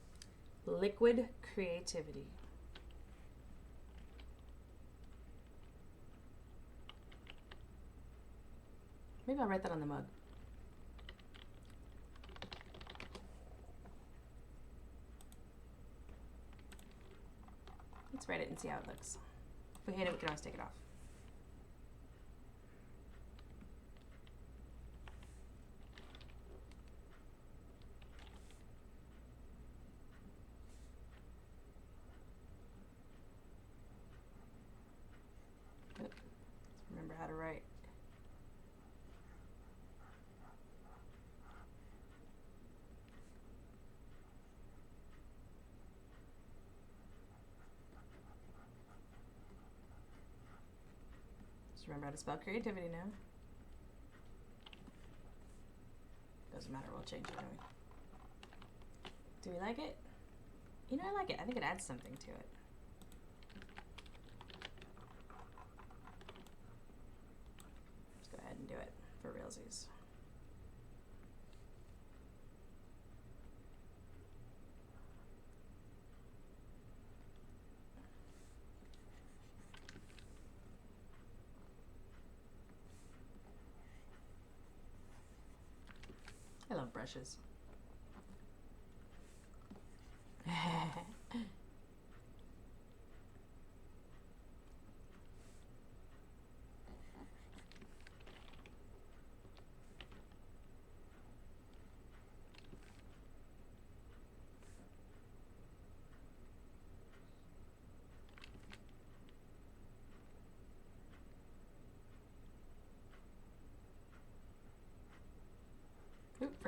Liquid creativity. Maybe I'll write that on the mug. Let's write it and see how it looks. If we hate it, we can always take it off. Let's remember how to write. Just remember how to spell creativity now. Doesn't matter, we'll change it anyway. Do we like it? You know, I like it. I think it adds something to it. Let's go ahead and do it for realsies. I love brushes.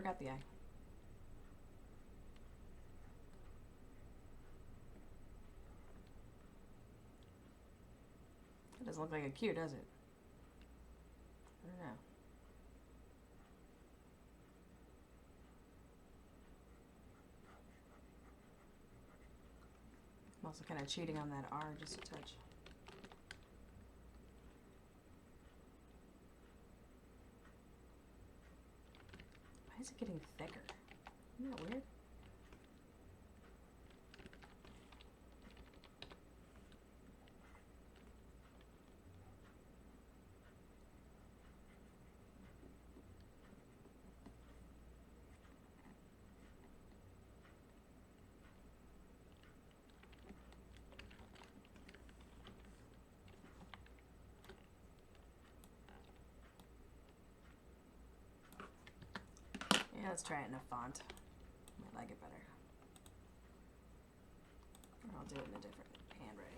forgot the eye. It doesn't look like a Q, does it? I don't know. I'm also kind of cheating on that R just a touch. Why is it getting thicker? Isn't that weird? Yeah, let's try it in a font. Might like it better. Or I'll do it in a different handwriting.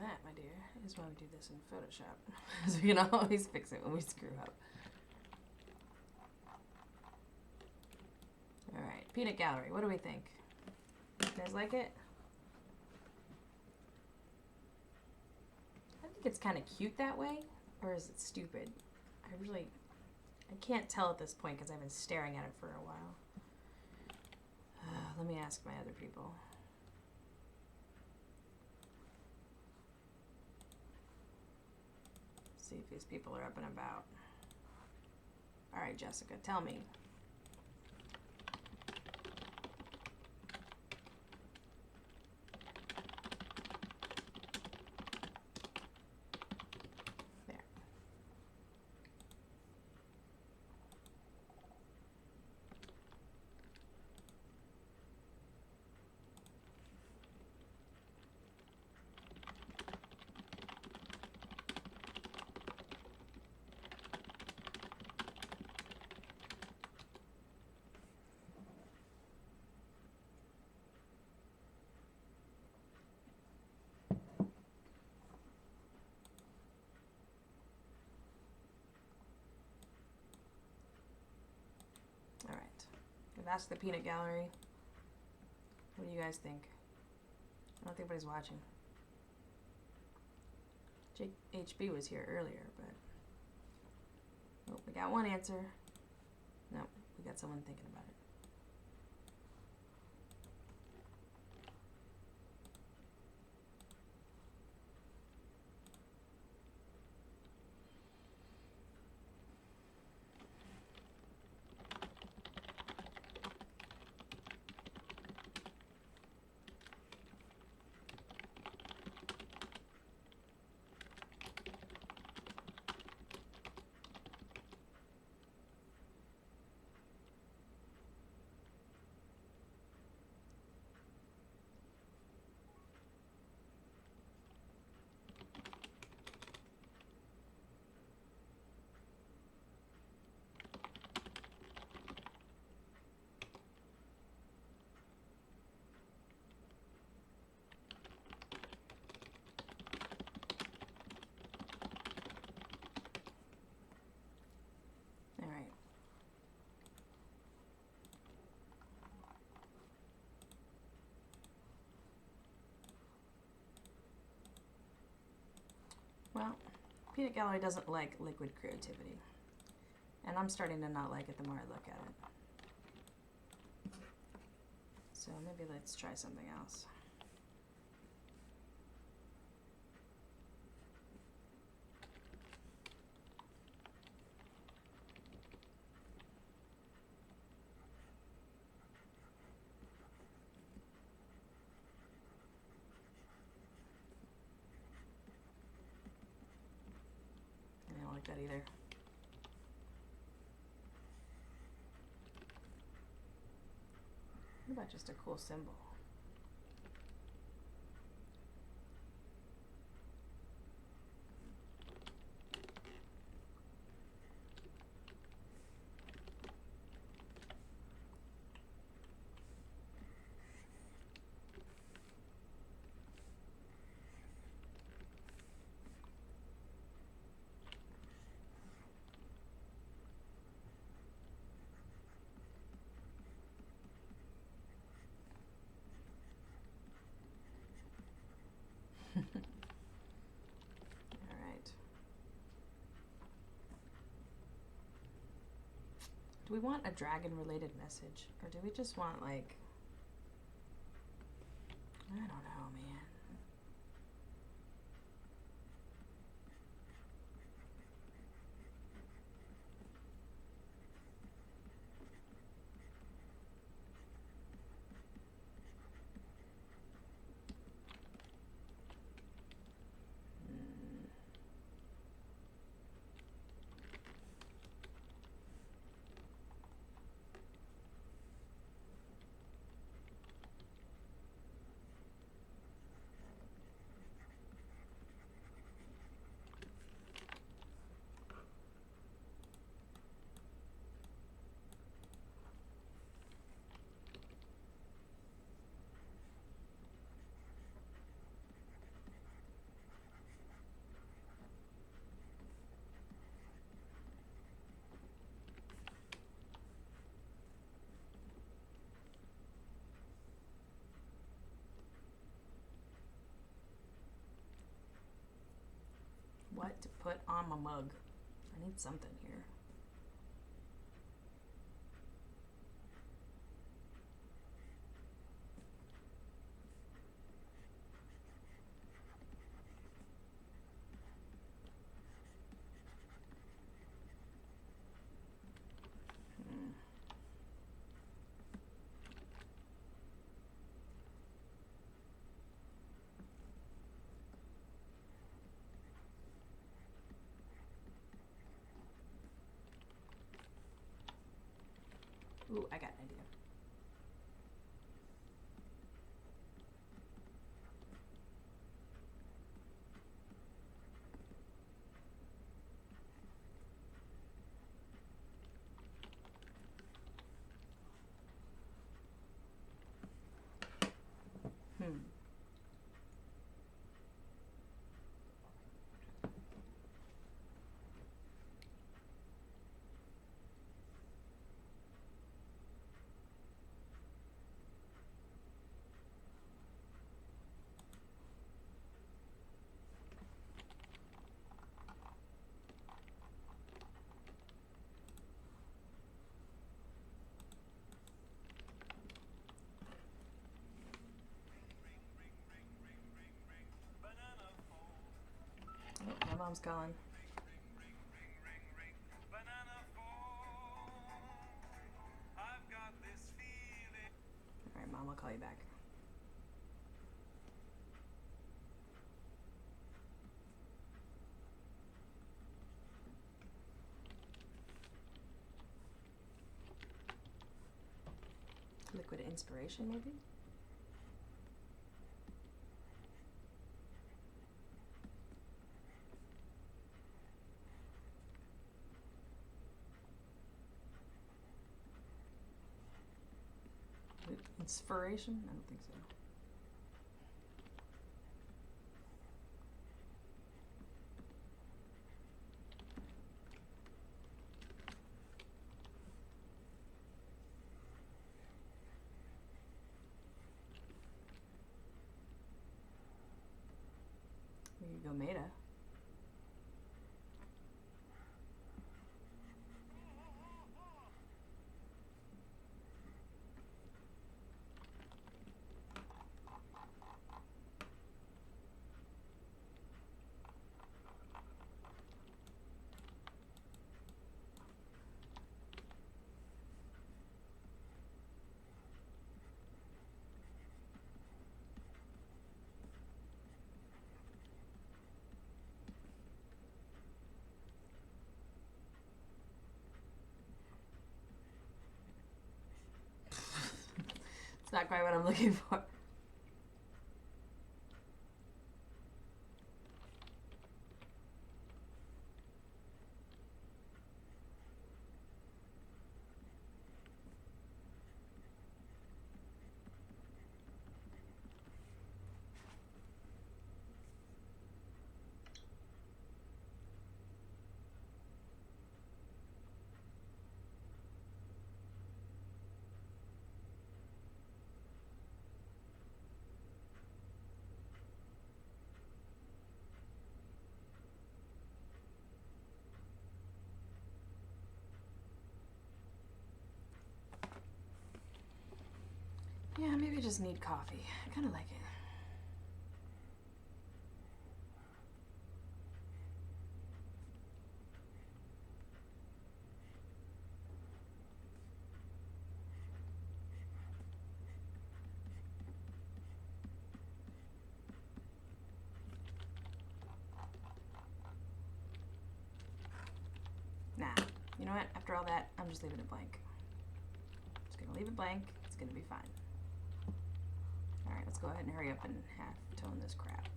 That, my dear, is why we do this in Photoshop. So we can always fix it when we screw up. Alright, peanut gallery. What do we think? You guys like it? I think it's kind of cute that way. Or is it stupid? I can't tell at this point because I've been staring at it for a while. Let me ask my other people. See if these people are up and about. All right, Jessica, tell me. There. All right. That's the peanut gallery. What do you guys think? I don't think anybody's watching. HB was here earlier, but oh, we got one answer. No, we got someone thinking about it. All right. Well, peanut gallery doesn't like liquid creativity. And I'm starting to not like it the more I look at it. So maybe let's try something else. I don't like that either. What about just a cool symbol? Do we want a dragon-related message? Or do we just want, like... I don't know, man. What to put on my mug? I need something here. Ooh, I got an idea. Oh, my mom's calling. Alright, Mom, I'll call you back. Liquid inspiration, maybe? Inspiration? I don't think so. We could go Meta. It's not quite what I'm looking for. Yeah, maybe I just need coffee. I kind of like it. Nah, you know what? After all that, I'm just leaving it blank. Just gonna leave it blank. It's gonna be fine. All right, let's go ahead and hurry up and half tone this crap.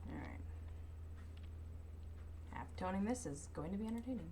All right. Half toning this is going to be entertaining.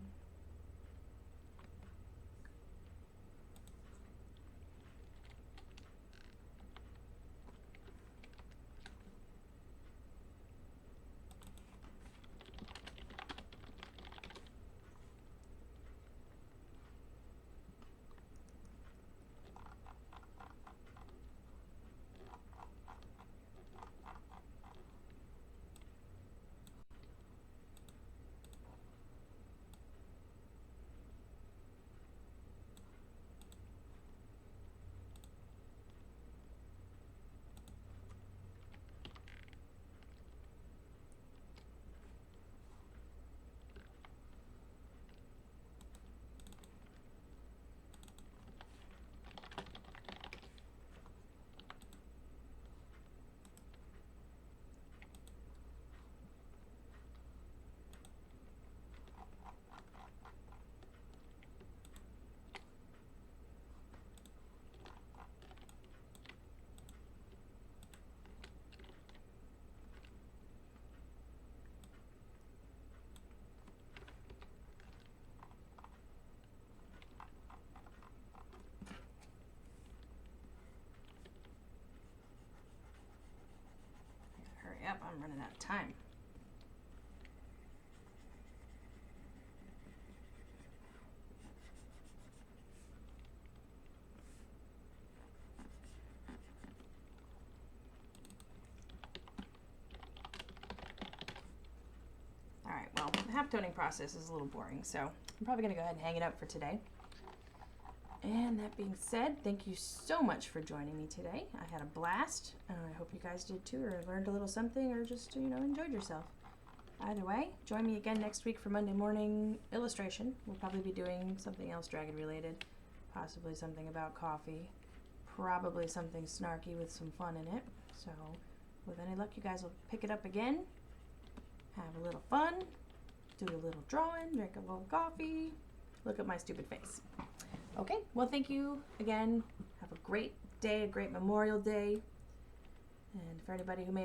Hurry up, I'm running out of time. All right, well, the half toning process is a little boring, so I'm probably gonna go ahead and hang it up for today. And that being said, thank you so much for joining me today. I had a blast. I hope you guys did too, or learned a little something, or just, enjoyed yourself. Either way, join me again next week for Monday morning illustration. We'll probably be doing something else dragon related, possibly something about coffee, probably something snarky with some fun in it. So with any luck, you guys will pick it up again, have a little fun, do a little drawing, drink a little coffee, look at my stupid face. Okay, well, thank you again. Have a great day, a great Memorial Day. And for anybody who may